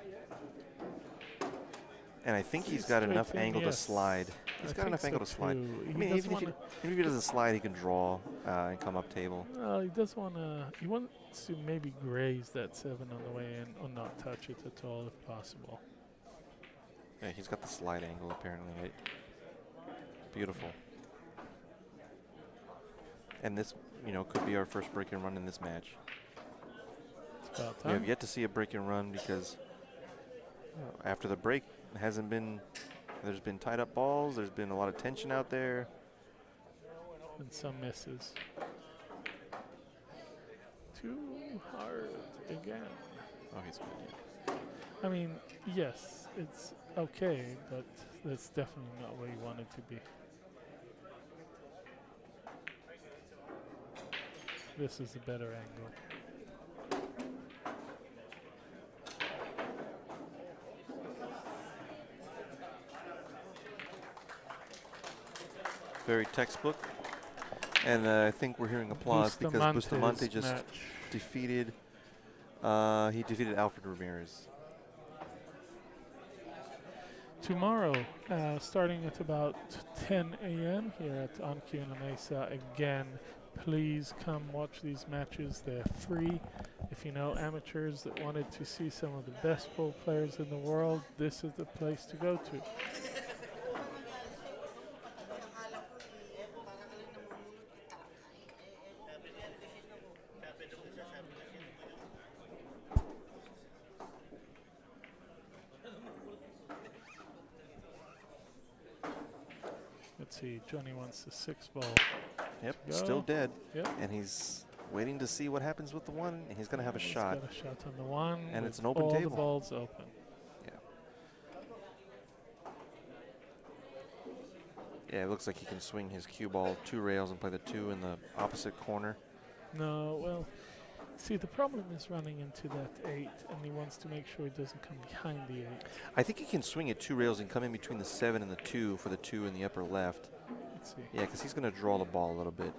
And I think he's See, got straight enough in, angle to yes. slide. He's I got enough think angle so to slide. too. I He mean, doesn't even if he doesn't slide, he can draw and come up table. Well, he does want to. He wants to maybe graze that 7 on the way in, or not touch it at all if possible. Yeah, he's got the slide angle apparently, right? Beautiful. And this, could be our first break and run in this match. It's about We time. have yet to see a break and run because after the break, there's been tied up balls. There's been a lot of tension out there. And some misses. Too hard again. Oh, he's good. I mean, yes, it's okay, but that's definitely not where you want it to be. This is a better angle. Very textbook. And I think we're hearing applause because Bustamante just defeated. He defeated Alfred Ramirez. Tomorrow, starting at about 10 a.m. here at On Cue in La Mesa, again, Please come watch these matches. They're free. If you know amateurs that wanted to see some of the best ball players in the world, this is the place to go to. Let's see, Johnny wants the 6 ball. Yep, Go. still dead. Yep. And he's waiting to see what happens with the 1, and he's going to have a He's shot. got a shot on the 1. And with it's an open all table. the balls open. Yeah, it looks like he can swing his cue ball 2 rails and play the 2 in the opposite corner. No, well, see, the problem is running into that 8, and he wants to make sure he doesn't come behind the 8. I think he can swing it 2 rails and come in between the 7 and the 2 for the 2 in the upper left. Let's see. Yeah, because he's going to draw the ball a little bit.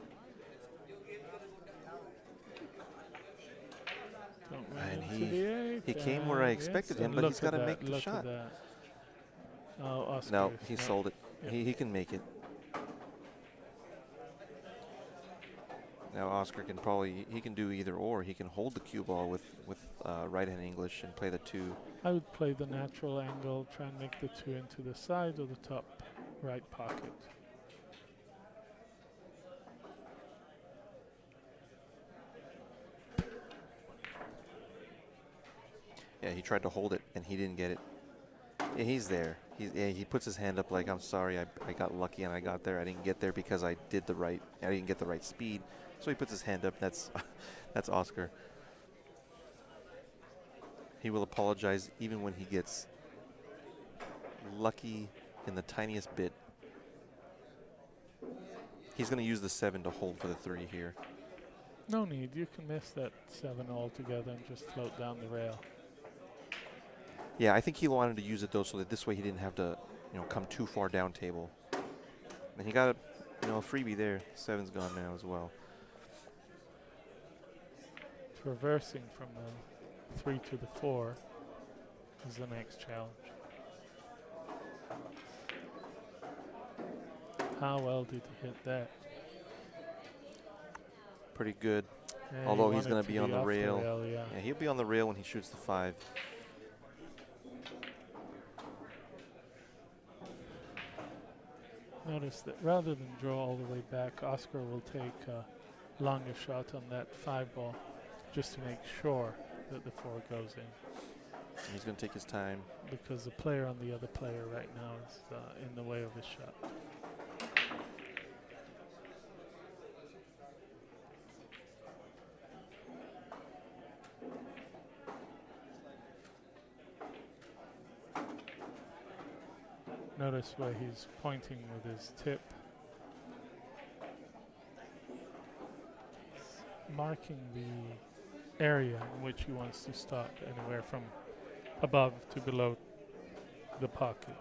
Don't run And into the 8. he came where I and expected yes, him, and but he's look got to at make that, the look shot. at that. Oh, Oscar. No, he sold it. Yep. He can make it. Now Oscar can probably, he can do either or. He can hold the cue ball with right-hand English and play the 2. I would play the natural angle, try and make the 2 into the side or the top right pocket. Yeah, he tried to hold it and he didn't get it. Yeah, he's there. He puts his hand up like, I'm sorry, I got lucky and I got there. I didn't get there because I didn't get the right speed. So he puts his hand up. That's that's Oscar. He will apologize even when he gets lucky in the tiniest bit. He's going to use the 7 to hold for the 3 here. No need. You can miss that 7 altogether and just float down the rail. Yeah, I think he wanted to use it though, so that this way he didn't have to, come too far down table. And he got a freebie there. 7's gone now as well. Reversing from the 3 to the 4 is the next challenge. How well did he hit that? Pretty good. Yeah, Although he he's going wanted to be on the off rail. Yeah. Yeah, he'll be on the rail when he shoots the 5. Notice that rather than draw all the way back, Oscar will take a longer shot on that 5 ball just to make sure that the 4 goes in. And he's going to take his time. Because the player on the other player right now is in the way of his shot. Notice where he's pointing with his tip. He's marking the area in which he wants to stop, anywhere from above to below the pocket.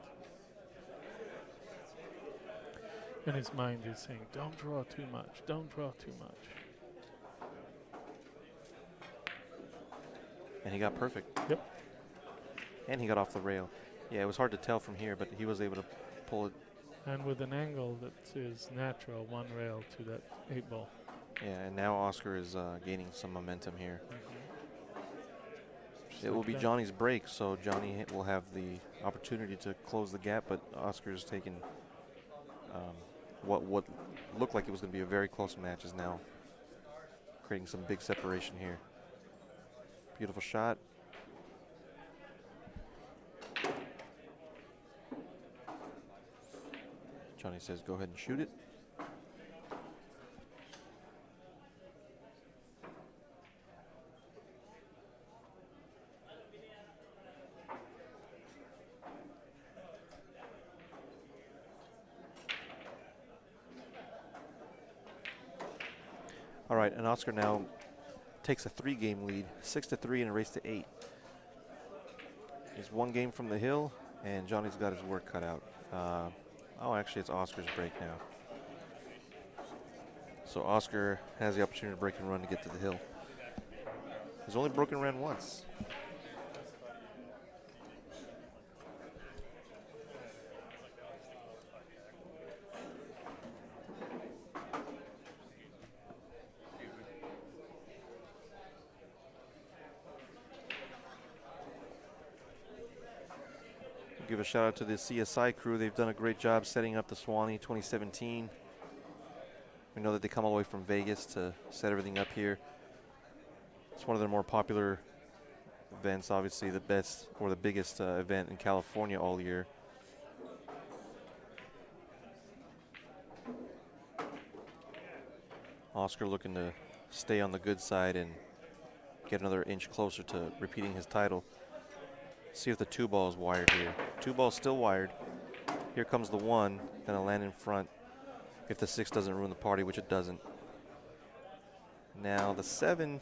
And his mind is saying, don't draw too much, don't draw too much. And he got perfect. Yep. And he got off the rail. Yeah, it was hard to tell from here, but he was able to pull it. And with an angle that is natural, 1 rail to that 8 ball. Yeah, and now Oscar is gaining some momentum here. Mm-hmm. It will be Johnny's break, so Johnny will have the opportunity to close the gap, but Oscar's taken what looked like it was going to be a very close match is now creating some big separation here. Beautiful shot. Johnny says, go ahead and shoot it. All right, and Oscar now takes a 3-game lead, 6-3 in a race to 8. He's 1 game from the hill, and Johnny's got his work cut out. Oh, actually, it's Oscar's break now. So Oscar has the opportunity to break and run to get to the hill. He's only broken ran once. give a shout out to the CSI crew. They've done a great job setting up the Swanee 2017. We know that they come all the way from Vegas to set everything up here. It's one of their more popular events, obviously the best or the biggest event in California all year. Oscar looking to stay on the good side and get another inch closer to repeating his title. See if the 2 ball is wired here. 2 ball still wired. Here comes the 1, gonna land in front if the 6 doesn't ruin the party, which it doesn't. Now the 7.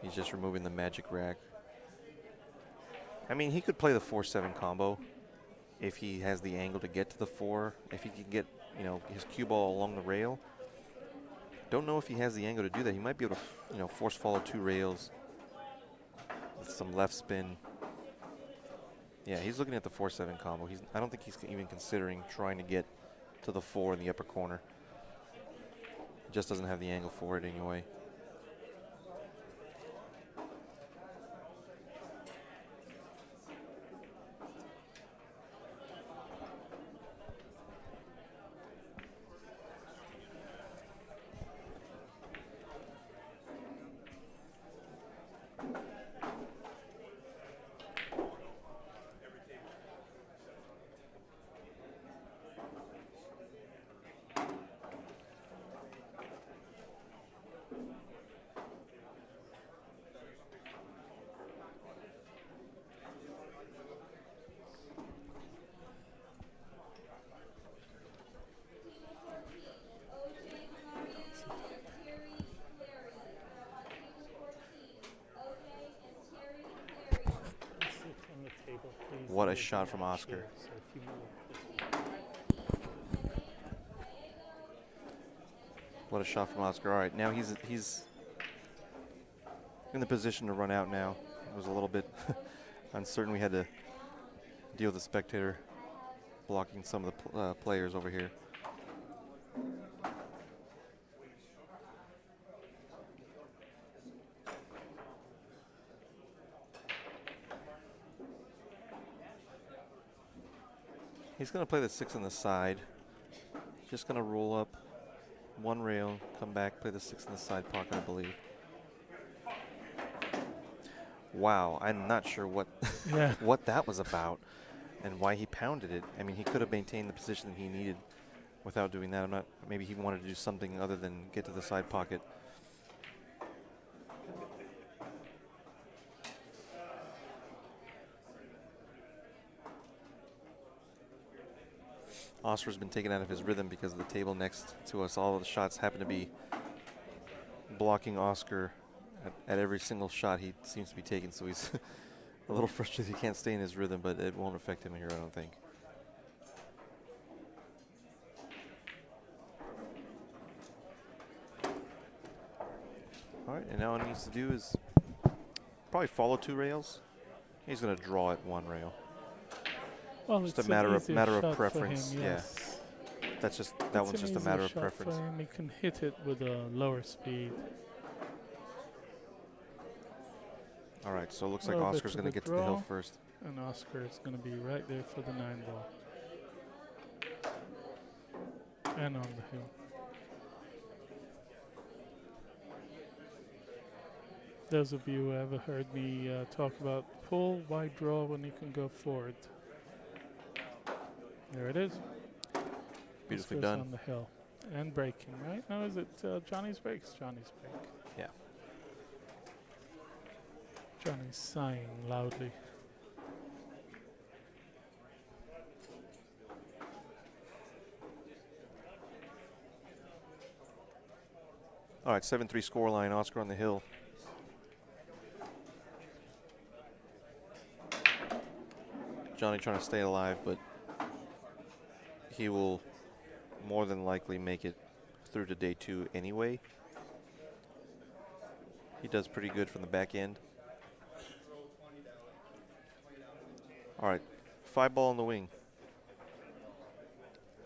He's just removing the magic rack. I mean, he could play the 4-7 combo if he has the angle to get to the 4. If he can get, you know, his cue ball along the rail. Don't know if he has the angle to do that. He might be able to, you know, force follow 2 rails with some left spin. Yeah, he's looking at the 4-7 combo. I don't think he's even considering trying to get to the 4 in the upper corner. He just doesn't have the angle for it anyway. What a shot from Oscar. What a shot from Oscar. All right, now he's in the position to run out now. It was a little bit uncertain. We had to deal with the spectator blocking some of the players over here. He's going to play the 6 on the side. Just going to roll up 1 rail, come back, play the 6 in the side pocket, I believe. Wow, I'm not sure what what that was about and why he pounded it. I mean, he could have maintained the position that he needed without doing that. I'm not. Maybe he wanted to do something other than get to the side pocket. Oscar's been taken out of his rhythm because of the table next to us. All of the shots happen to be blocking Oscar at every single shot he seems to be taking, so he's a little frustrated he can't stay in his rhythm, but it won't affect him here, I don't think. All right, and now what he needs to do is probably follow 2 rails. He's going to draw at 1 rail. Well, just it's a matter an of preference. Him, yes. Yeah, that's just that one's just a matter of preference. For him. He can hit it with a lower speed. All right, so it looks like Oscar's going to get to the hill first. And Oscar is going to be right there for the 9 ball. And on the hill. Those of you who ever heard me talk about pull, why draw when you can go forward? There it is. Beautifully Oscar's done. On the hill. And breaking, right? No, is it Johnny's breaks? Johnny's break. Yeah. Johnny's sighing loudly. All right, 7-3 scoreline. Oscar on the hill. Johnny trying to stay alive, but he will more than likely make it through to day 2 anyway. He does pretty good from the back end. All right, 5 ball in the wing.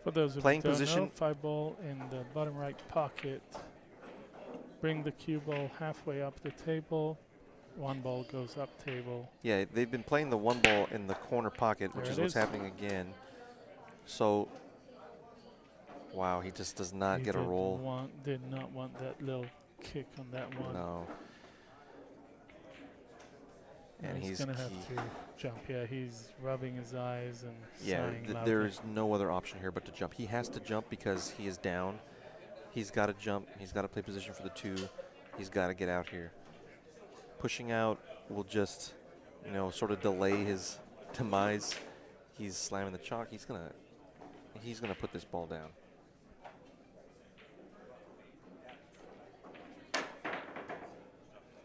For those of Playing you who don't position. know, 5 ball in the bottom right pocket. bring the cue ball halfway up the table. One ball goes up table. Yeah, they've been playing the one ball in the corner pocket, which There is it what's is. happening again. So, wow, he just does not He get a roll. did not want that little kick on that one. No. And he's going to have to jump. Yeah, he's rubbing his eyes and sighing loudly. There's no other option here but to jump. He has to jump because he is down. He's got to jump. He's got to play position for the 2. He's got to get out here. Pushing out will just, sort of delay his demise. He's slamming the chalk. He's gonna put this ball down.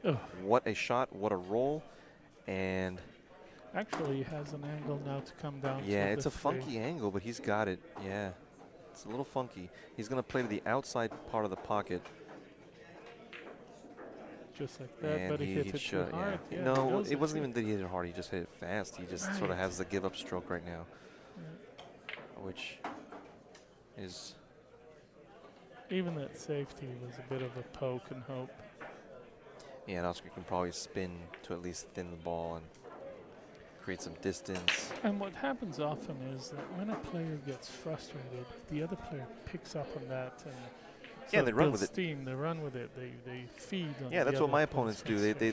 Oh. What a shot! What a roll! And actually, he has an angle now to come down. Yeah, to it's a funky angle, but he's got it. Yeah, it's a little funky. He's gonna play to the outside part of the pocket. Just like that, and but he hit it too hard. Yeah. Yeah, No, it wasn't even that he hit it hard. He just hit it fast. He just sort of has the give-up stroke right now, which is... Even that safety was a bit of a poke and hope. Yeah, and Oscar can probably spin to at least thin the ball and create some distance. And what happens often is that when a player gets frustrated, the other player picks up on that and they run with it. Steam, they run with it. They feed on. Yeah, that's what my opponents do. They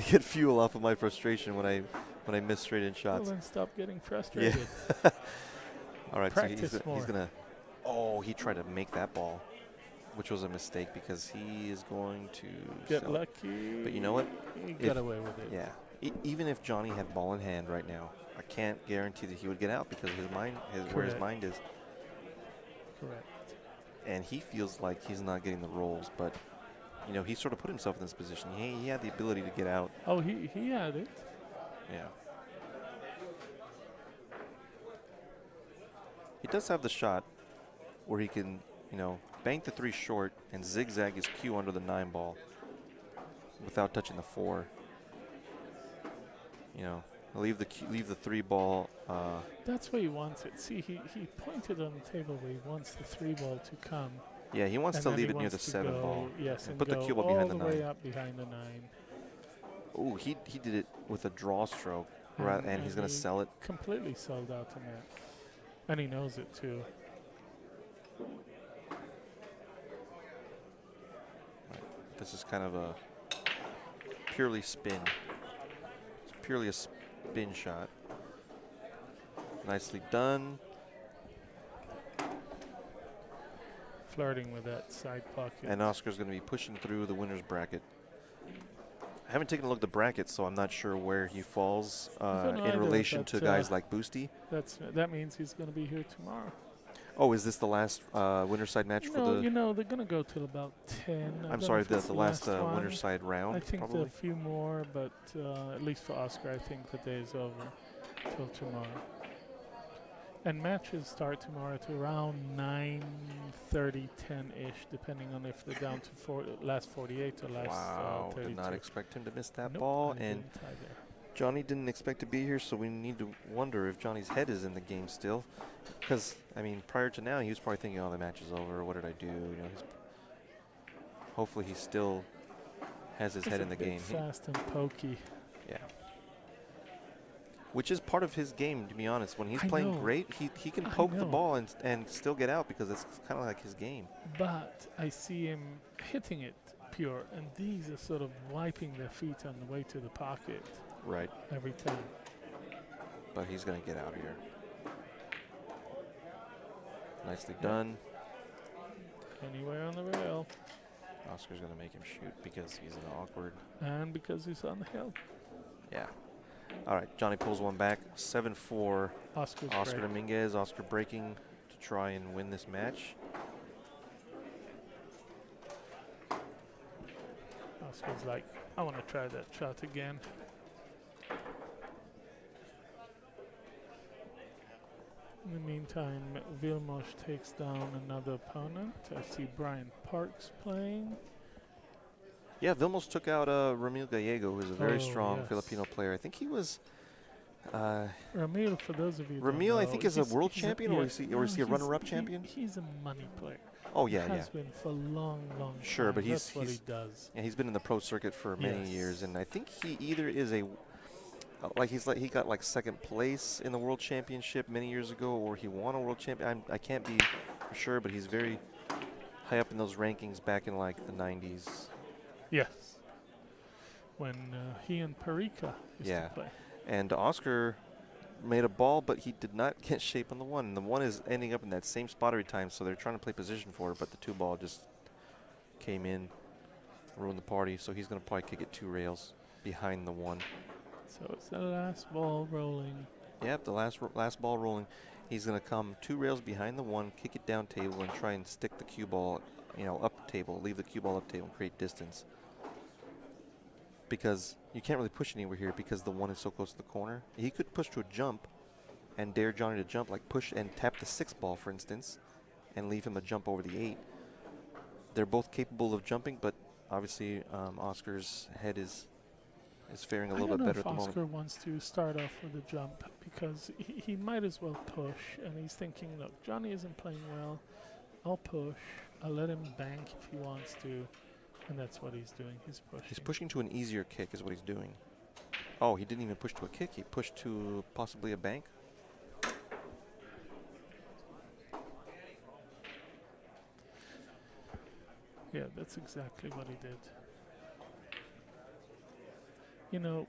get fuel off of my frustration when I miss straight in shots. Well, then stop getting frustrated. Yeah. All right, Practice so he's gonna. more. Oh, he tried to make that ball, which was a mistake because he is going to get lucky. But you know what? He got away with it. Yeah. Even if Johnny had ball in hand right now, I can't guarantee that he would get out because of where his mind is. Correct. And he feels like he's not getting the rolls, but he sort of put himself in this position. He had the ability to get out. Oh, he had it. Yeah. He does have the shot where he can, bank the 3 short and zigzag his cue under the 9 ball without touching the 4. Leave the 3 ball. That's where he wants it. See, he pointed on the table where he wants the 3 ball to come. Yeah, he wants to leave it near the 7 ball. Yes, and put the cue ball all behind the 9. way up behind the 9. Oh, he did it with a draw stroke, and he's going to sell it. Completely sold out on that. And he knows it too. Right. This is kind of a purely spin. It's purely a spin shot. Nicely done. Flirting with that side pocket. And Oscar's going to be pushing through the winner's bracket. I haven't taken a look at the bracket, so I'm not sure where he falls in relation to guys like Boosty. That means he's going to be here tomorrow. Oh, is this the last winner's side match for the... they're going to go till about 10. I'm sorry, the last winner's side round, I think probably? a few more, but at least for Oscar, I think the day is over till tomorrow. And matches start tomorrow at around 9:30, 10-ish, depending on if they're down to last 48 or last 32. Did not expect him to miss that Nope, ball. I And didn't either. Johnny didn't expect to be here, so we need to wonder if Johnny's head is in the game still. Because, prior to now, he was probably thinking, oh, the match is over. What did I do? Hopefully he still has his head in the game. Fast and pokey. Yeah. Which is part of his game, to be honest. When he's playing great, he can poke the ball and still get out because it's kind of like his game. But I see him hitting it pure, and these are sort of wiping their feet on the way to the pocket. Right. Every time. But he's going to get out here. Nicely done. Anywhere on the rail. Oscar's going to make him shoot because he's an awkward. And because he's on the hill. Yeah. All right, Johnny pulls one back. 7-4. Oscar Dominguez. Oscar breaking to try and win this match. Oscar's like, I want to try that shot again. In the meantime, Vilmos takes down another opponent. I see Brian Parks playing. Yeah, Vilmos took out Ramil Gallego, who's a very strong Filipino player. I think he was Ramil, for those of you who don't Ramil, I know, think, is a world he's champion, or is he, no, a runner-up champion? He's a money player. Oh yeah, Has yeah. been for a long, long Sure, time. but That's what he does. yeah, he's been in the pro circuit for many Yes. years, and I think he either is a he got like second place in the world championship many years ago, or he won a world champion. I can't be for sure, but he's very high up in those rankings back in like the 90s. Yes. When he and Parika used Yeah. to play. And Oscar made a ball, but he did not get shape on the one. And the one is ending up in that same spot every time, so they're trying to play position for it, but the 2 ball just came in, ruined the party. So he's going to probably kick it 2 rails behind the 1. So it's the last ball rolling. Yep, the last ball rolling. He's going to come 2 rails behind the 1, kick it down table, and try and stick the cue ball, up table, leave the cue ball up table and create distance. Because you can't really push anywhere here because the 1 is so close to the corner. He could push to a jump and dare Johnny to jump, like push and tap the 6 ball, for instance, and leave him a jump over the 8. They're both capable of jumping, but obviously Oscar's head is faring a little bit better at the moment. Oscar wants to start off with a jump because he might as well push, and he's thinking, look, Johnny isn't playing well. I'll push. I'll let him bank if he wants to, and that's what he's doing. He's pushing. He's pushing to an easier kick is what he's doing. Oh, he didn't even push to a kick. He pushed to possibly a bank. Yeah, that's exactly what he did. You know,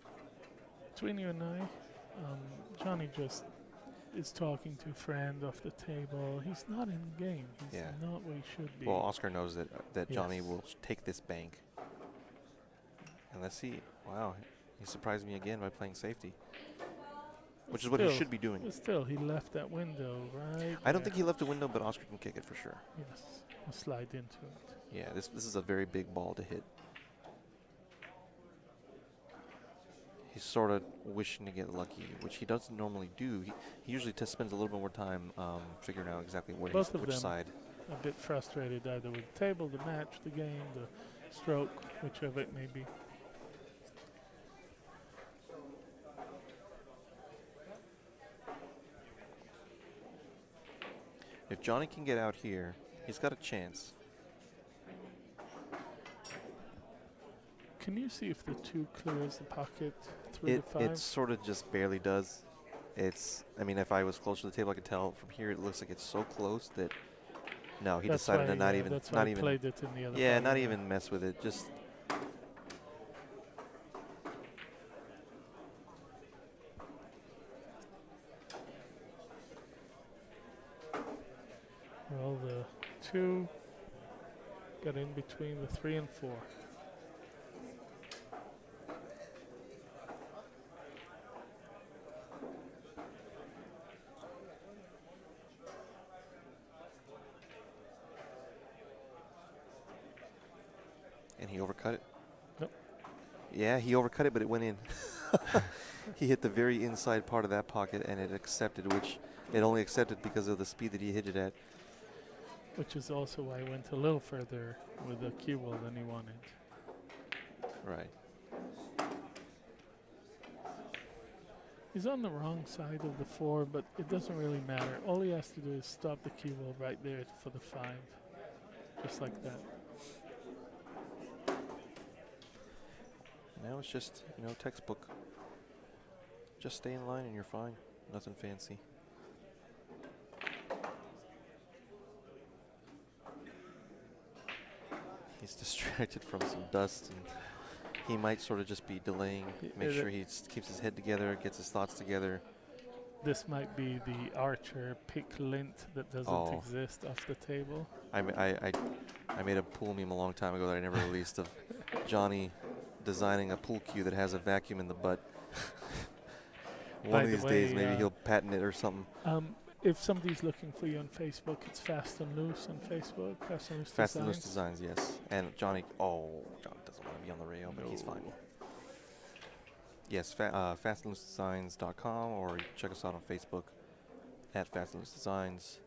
between you and I, Johnny just is talking to a friend off the table. He's not in the game. He's not where he should be. Well, Oscar knows that Johnny Yes. will take this bank. And let's see. Wow, he surprised me again by playing safety, which is what he should be doing. But still, he left that window, right? I don't think he left the window, but Oscar can kick it for sure. Yes, we'll slide into it. Yeah, this is a very big ball to hit. He's sort of wishing to get lucky, which he doesn't normally do. He usually spends a little bit more time figuring out exactly where Both of which them side. A bit frustrated either with the table, the match, the game, the stroke, whichever it may be. If Johnny can get out here, he's got a chance. Can you see if the 2 clears the pocket through the 5? It sort of just barely does. I mean, if I was closer to the table, I could tell. From here, it looks like it's so close that no, he decided to not even. That's why he played it in the other. Yeah, not even mess with it. Just. Roll the 2. Got in between the 3 and 4. And he overcut it? Nope. Yeah, he overcut it, but it went in. He hit the very inside part of that pocket, and it accepted, which it only accepted because of the speed that he hit it at. Which is also why he went a little further with the cue ball than he wanted. Right. He's on the wrong side of the 4, but it doesn't really matter. All he has to do is stop the cue ball right there for the 5. Just like that. Now it's just, textbook. Just stay in line and you're fine. Nothing fancy. He's distracted from some dust, and he might sort of just be delaying. Make sure he keeps his head together, gets his thoughts together. This might be the Archer pick lint that doesn't exist off the table. I made a pool meme a long time ago that I never released of Johnny designing a pool cue that has a vacuum in the butt. One of these days, maybe he'll patent it or something. If somebody's looking for you on Facebook, it's Fast and Loose on Facebook. Fast and Loose Fast Designs. and Loose Designs, yes. And Johnny, John doesn't want to be on the rail, but he's fine. Yes, fastandloosedesigns.com, or check us out on Facebook at Fast and Loose Designs.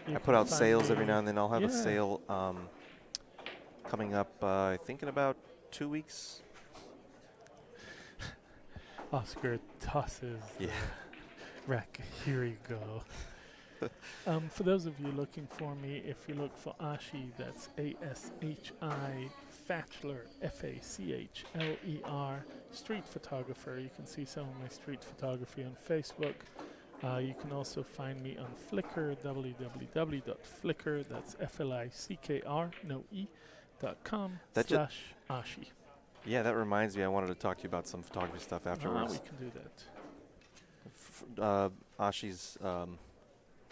I put out sales every now and then. I'll have a sale coming up, I think in about 2 weeks. Oscar tosses Yeah. the rack. Here you go. For those of you looking for me, if you look for Ashi, that's ASHI Fatchler, FACHLER, street photographer. You can see some of my street photography on Facebook. You can also find me on Flickr, www.flickr, that's FLICKR, no E, .com That ju- /Ashi. Yeah, that reminds me. I wanted to talk to you about some photography stuff afterwards. We can do that. Ashi's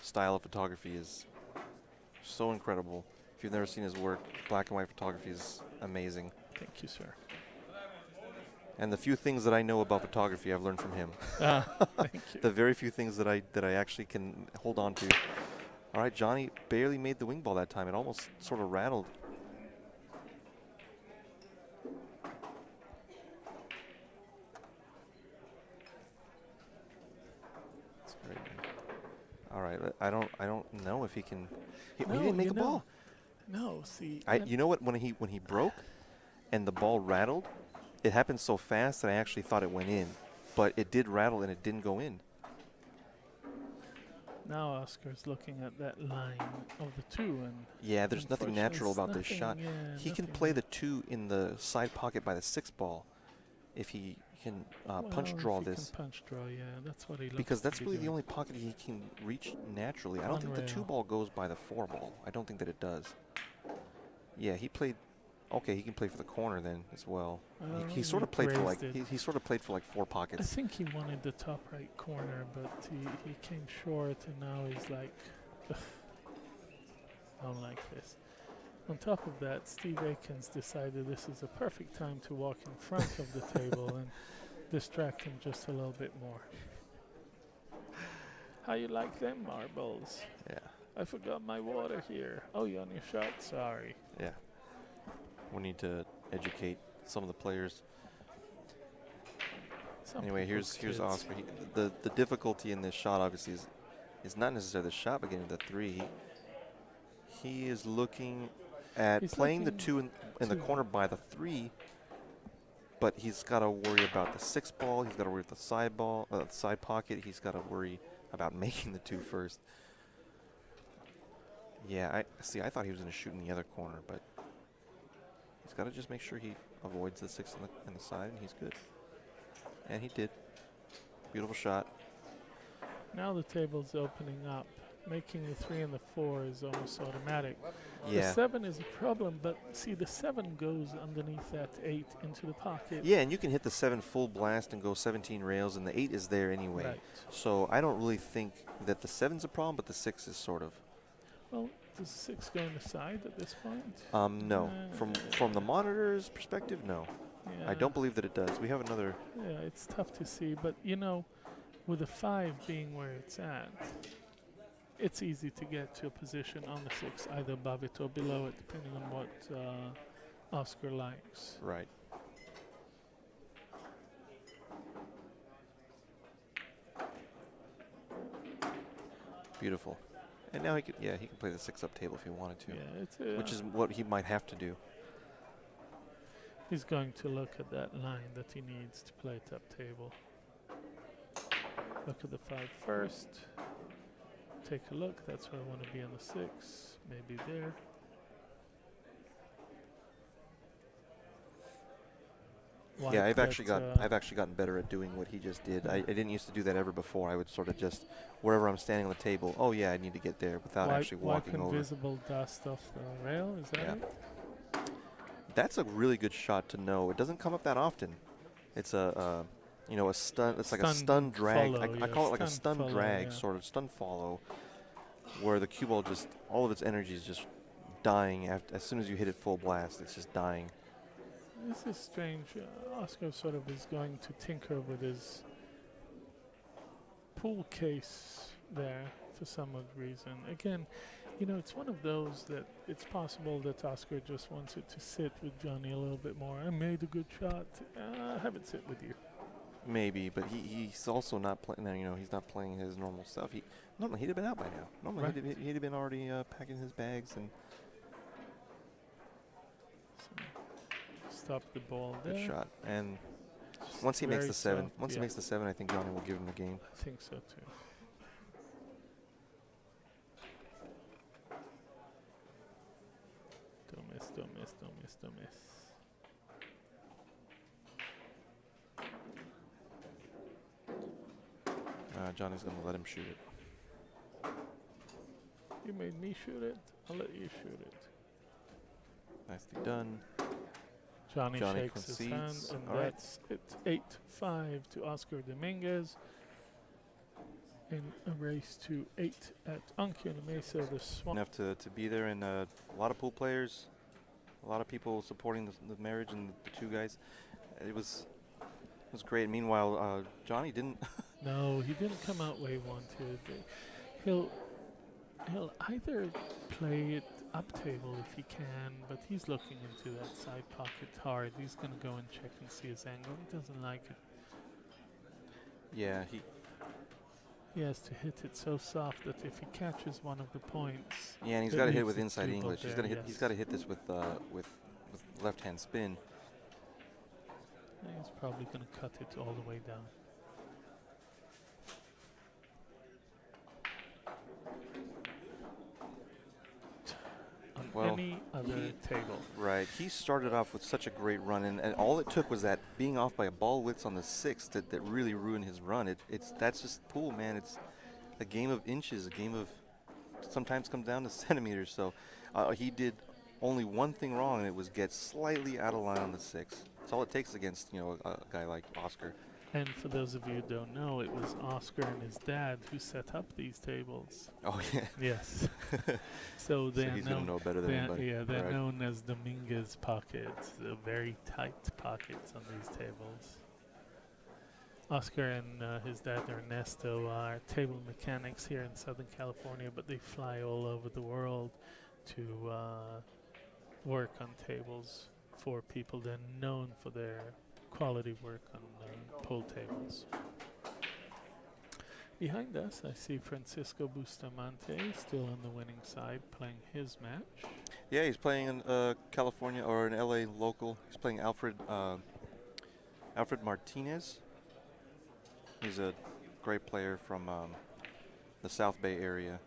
style of photography is so incredible. If you've never seen his work, black and white photography is amazing. Thank you, sir. And the few things that I know about photography, I've learned from him. Thank you. The very few things that I actually can hold on to. All right, Johnny barely made the wing ball that time. It almost sort of rattled. That's great. All right, I don't know if he can. He didn't make a ball. No, see. You know what? When he broke, and the ball rattled, it happened so fast that I actually thought it went in, but it did rattle and it didn't go in. Now Oscar's looking at that line of the 2, and yeah, there's nothing natural about this shot. Yeah, he can play the 2 in the side pocket by the 6 ball, if he can punch draw if he this. can punch draw, yeah, that's what he looks Because that's to be really the doing. only pocket he can reach naturally. I don't think the 2 ball goes by the 4 ball. I don't think that it does. Yeah, he played. Okay, he can play for the corner then as well. He sort of played for like he sort of played for like 4 I pockets. think he wanted the top right corner, but he came short, and now he's like, I don't like this. On top of that, Steve Aikens decided this is a perfect time to walk in front of the table and distract him just a little bit more. How you like them marbles? Yeah, I forgot my water here. Oh, you on your shot? Sorry. yeah. We need to educate some of the players. Some Anyway, people's here's kids. Oscar. The difficulty in this shot obviously is not necessarily the shot, but getting the 3. He is looking at He's playing the looking 2 in the to- corner by the 3, but he's got to worry about the 6 ball. He's got to worry about the side ball, side pocket. He's got to worry about making the 2 first. Yeah, I thought he was going to shoot in the other corner, but he's got to just make sure he avoids the 6 in the side, and he's good. And he did. Beautiful shot. Now the table's opening up. Making the 3 and the 4 is almost automatic. Yeah. The 7 is a problem, but see, the 7 goes underneath that 8 into the pocket. Yeah, and you can hit the 7 full blast and go 17 rails, and the 8 is there anyway. Right. So I don't really think that the 7's a problem, but the 6 is sort of. Well, does 6 go in the side at this point? No. From the monitor's perspective, no. Yeah. I don't believe that it does. We have another. Yeah, it's tough to see, but you know, with a 5 being where it's at, it's easy to get to a position on the 6, either above it or below it, depending on what Oscar likes. Right. Beautiful. And now he can play the 6 up table if he wanted to, Yeah, it's which is what he might have to do. he's going to look at that line that he needs to play top table. Look at the 5 first. Take a look. That's where I want to be on the 6. Maybe there. Yeah, Like I've actually that, gotten better at doing what he just did. I didn't used to do that ever before. I would sort of just wherever I'm standing on the table. Oh yeah, I need to get there without actually walking wipe over. invisible dust off the rail. Is that Yeah. it? That's a really good shot to know. It doesn't come up that often. It's a stun. It's like a stun drag. follow, I call it like a stun stun follow, drag, yeah. sort of stun follow, where the cue ball just all of its energy is just dying as soon as you hit it full blast. It's just dying. This is strange. Oscar sort of is going to tinker with his pool case there for some odd reason. Again, you know, it's one of those that it's possible that Oscar just wants it to sit with Johnny a little bit more. I made a good shot. Have it sit with you. Maybe, but he's also not playing. You know, he's not playing his normal stuff. Normally he'd have been out by now. Normally Right. he'd have been already packing his bags and. Stop the ball there. Good shot. And Once he makes very the 7, soft, once he yeah. makes the 7, I think Johnny will give him the game. I think so too. Don't miss, don't miss, don't miss, don't miss. Johnny's going to let him shoot it. You made me shoot it. I'll let you shoot it. Nicely done. Johnny Johnny shakes his hand, concedes. and All right. that's it. 8-5 to Oscar Dominguez. In a race to 8 at Ankia Mesa, the Swanee. Enough to be there, and a lot of pool players, a lot of people supporting the marriage and the two guys. It was great. Meanwhile, Johnny didn't. No, he didn't come out where he wanted. He'll either play it up table if he can, but he's looking into that side pocket hard. He's going to go and check and see his angle. He doesn't like it. Yeah, He has to hit it so soft that if he catches one of the points, yeah, and he's it got to hit leaves with the inside cube up English. He's there, got to hit. yes. He's got to hit this with left-hand spin. He's probably going to cut it all the way down. On Well, any other table. Right. He started off with such a great run, and all it took was that being off by a ball width on the 6 that really ruined his run. That's just pool, man. It's a game of inches, a game of sometimes comes down to centimeters. So he did only one thing wrong, and it was get slightly out of line on the 6. That's all it takes against a guy like Oscar. And for those of you who don't know, it was Oscar and his dad who set up these tables. Oh yeah. Yes. So they're he's gonna know better than anybody. Yeah, they're Right. known as Dominguez pockets. Very tight pockets on these tables. Oscar and his dad Ernesto are table mechanics here in Southern California, but they fly all over the world to work on tables for people. They're known for their quality work on pool tables. Behind us, I see Francisco Bustamante still on the winning side, playing his match. Yeah, he's playing in California or an LA local. He's playing Alfred Martinez. He's a great player from the South Bay area.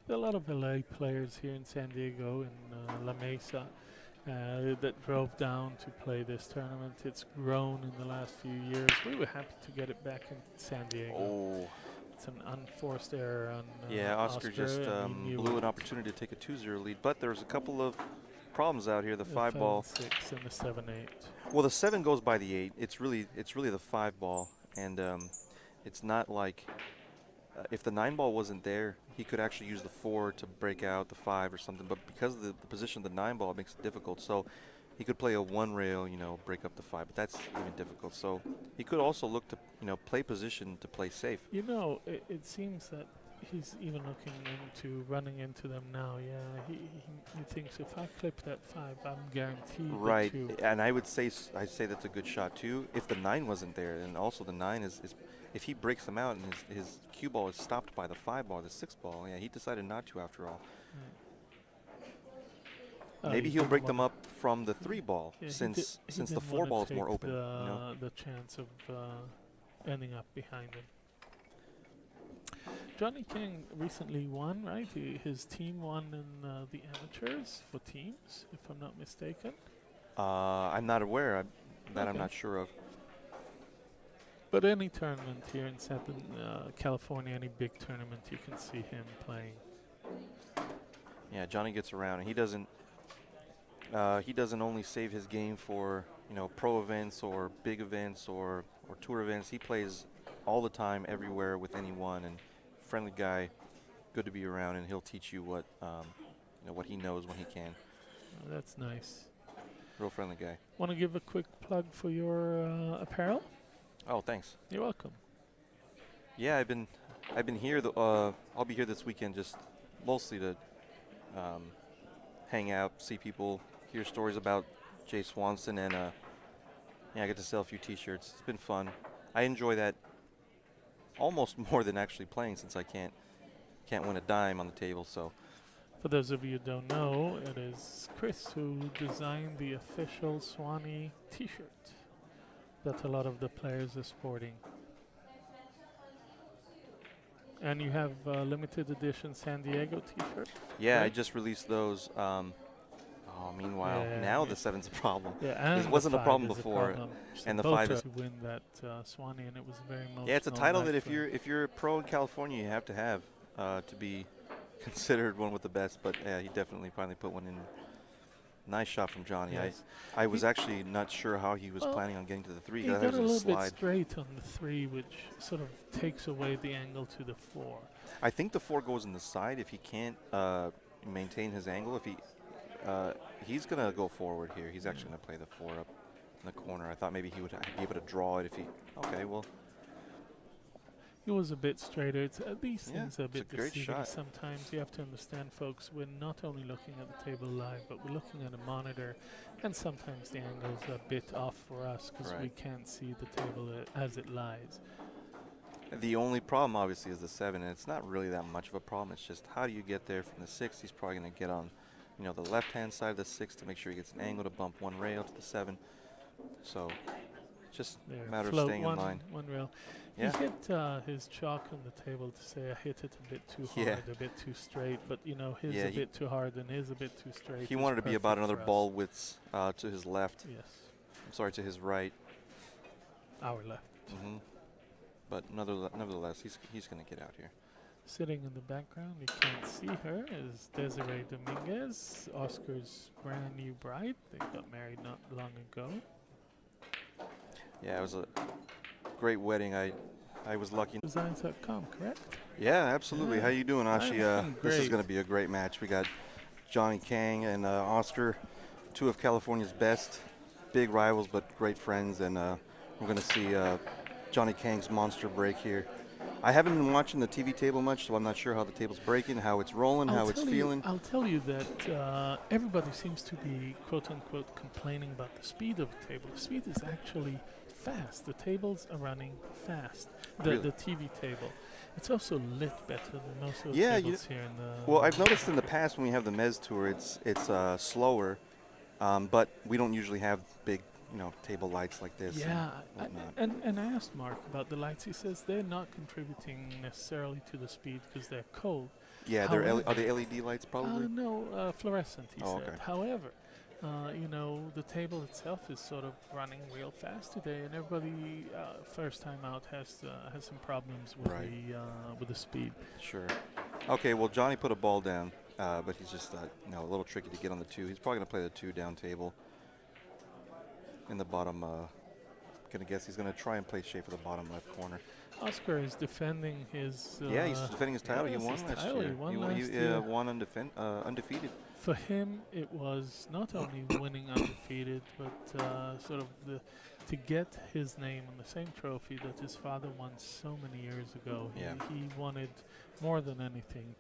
There are a lot of LA players here in San Diego and La Mesa that drove down to play this tournament. It's grown in the last few years. We were happy to get it back in San Diego. Oh. It's an unforced error on Yeah, Oscar just and he knew blew it. an opportunity to take a 2-0 lead, but there's a couple of problems out here. The 5 5 ball. and 6 and the 7-8. Well, the 7 goes by the 8. It's really the 5 ball, and it's not like if the 9 ball wasn't there, he could actually use the 4 to break out the 5 or something. But because of the position of the 9 ball, it makes it difficult. So he could play a 1 rail, break up the 5, but that's even difficult. So he could also look to play position to play safe. It seems that he's even looking into running into them now. Yeah, he thinks if I clip that 5, I'm guaranteed. Right, the 2. and I'd say that's a good shot too. If the 9 wasn't there, and also the 9 is if he breaks them out and his cue ball is stopped by the 5 ball, the 6 ball. Yeah, he decided not to after all. Maybe he'll break them up from the 3 ball, Yeah, since he the didn't 4 wanna ball is take more open. The chance of ending up behind him. Johnny Kang recently won, right? His team won in the amateurs for teams, if I'm not mistaken. I'm not aware. I'm Okay. not sure of. But any tournament here in Southern California, any big tournament, you can see him playing. Yeah, Johnny gets around, and he doesn't only save his game for pro events or big events or tour events. He plays all the time, everywhere, with anyone, and friendly guy, good to be around, and he'll teach you what what he knows when he can. That's nice. Real friendly guy. Want to give a quick plug for your apparel? Oh, thanks. You're welcome. Yeah, I've been here. I'll be here this weekend, just mostly to hang out, see people, hear stories about Jay Swanson, and I get to sell a few T-shirts. It's been fun. I enjoy that almost more than actually playing, since I can't win a dime on the table. So For those of you who don't know, it is Chris who designed the official Swanee T-shirt. that a lot of the players are sporting. And you have limited edition San Diego T-shirt. Yeah, I Right. just released those. Meanwhile, Yeah, now me the 7's a problem. Yeah, This and wasn't the a 5 problem is before, a problem. So and the both 5 are is. to win that Swanee, and it was very emotional. Yeah, it's a title night that for him. if you're a pro in California, you have to be considered one with the best. But yeah, he definitely finally put one in. Nice shot from Johnny. Yes. I was actually not sure how he was planning on getting to the 3. He 'Cause I got thought a it was little bit slide. straight on the 3, which sort of takes away the angle to the 4. I think the 4 goes in the side if he can't maintain his angle. If he's gonna go forward here. He's actually gonna play the 4 up in the corner. I thought maybe he would be able to draw it if he. Okay, well. He was a bit straighter. These things are a it's a bit great deceiving shot. sometimes. You have to understand, folks, we're not only looking at the table live, but we're looking at a monitor, and sometimes the angles are a bit off for us because we Right. can't see the table as it lies. The only problem, obviously, is the 7, and it's not really that much of a problem. It's just how do you get there from the 6? He's probably going to get on, the left-hand side of the 6 to make sure he gets an angle to bump one rail to the 7. So, just There, a matter of float staying in line. one rail. Yeah. He hit his chalk on the table to say I hit it a bit too Yeah. hard, a bit too straight, but his Yeah, a he- bit too hard and his a bit too straight. He is wanted to be about perfect another for us. ball width to his left. Yes, I'm sorry, to his right. our left. But nevertheless, he's going to get out here. Sitting in the background, you can't see her, is Desiree Dominguez, Oscar's brand new bride. They got married not long ago. Yeah, it was a great wedding. I was lucky. Designs.com, correct? Yeah, absolutely. Yeah. How you doing, Ashi? I'm This is great. going to be a great match. We got Johnny Kang and Oscar, 2 of California's best, big rivals but great friends, and we're going to see Johnny Kang's monster break here. I haven't been watching the TV table much, so I'm not sure how the table's breaking, how it's rolling, how it's feeling. I'll tell you that everybody seems to be quote-unquote complaining about the speed of the table. The speed is actually fast. The tables are running fast. The Really? TV table. It's also lit better than most of the Yeah, tables here in the... Well, I've noticed in the past when we have the Mez Tour, it's slower, but we don't usually have big, table lights like this. Yeah, and whatnot. and I asked Mark about the lights. He says they're not contributing necessarily to the speed because they're cold. Yeah, However- are they LED lights probably? No, fluorescent, he Oh, said. okay. However, the table itself is sort of running real fast today, and everybody first time out has some problems with Right. with the speed. Sure. Okay, well, Johnny put a ball down, but he's just a little tricky to get on the 2. He's probably going to play the 2 down table in the bottom. Going to guess he's going to try and play shape for the bottom left corner. Oscar is defending his. Yeah, he's defending his title. He yes, won his last title. year. He won He last year. won undefeated. For him, it was not only winning undefeated, but sort of to get his name on the same trophy that his father won so many years ago. Yeah. He wanted more than anything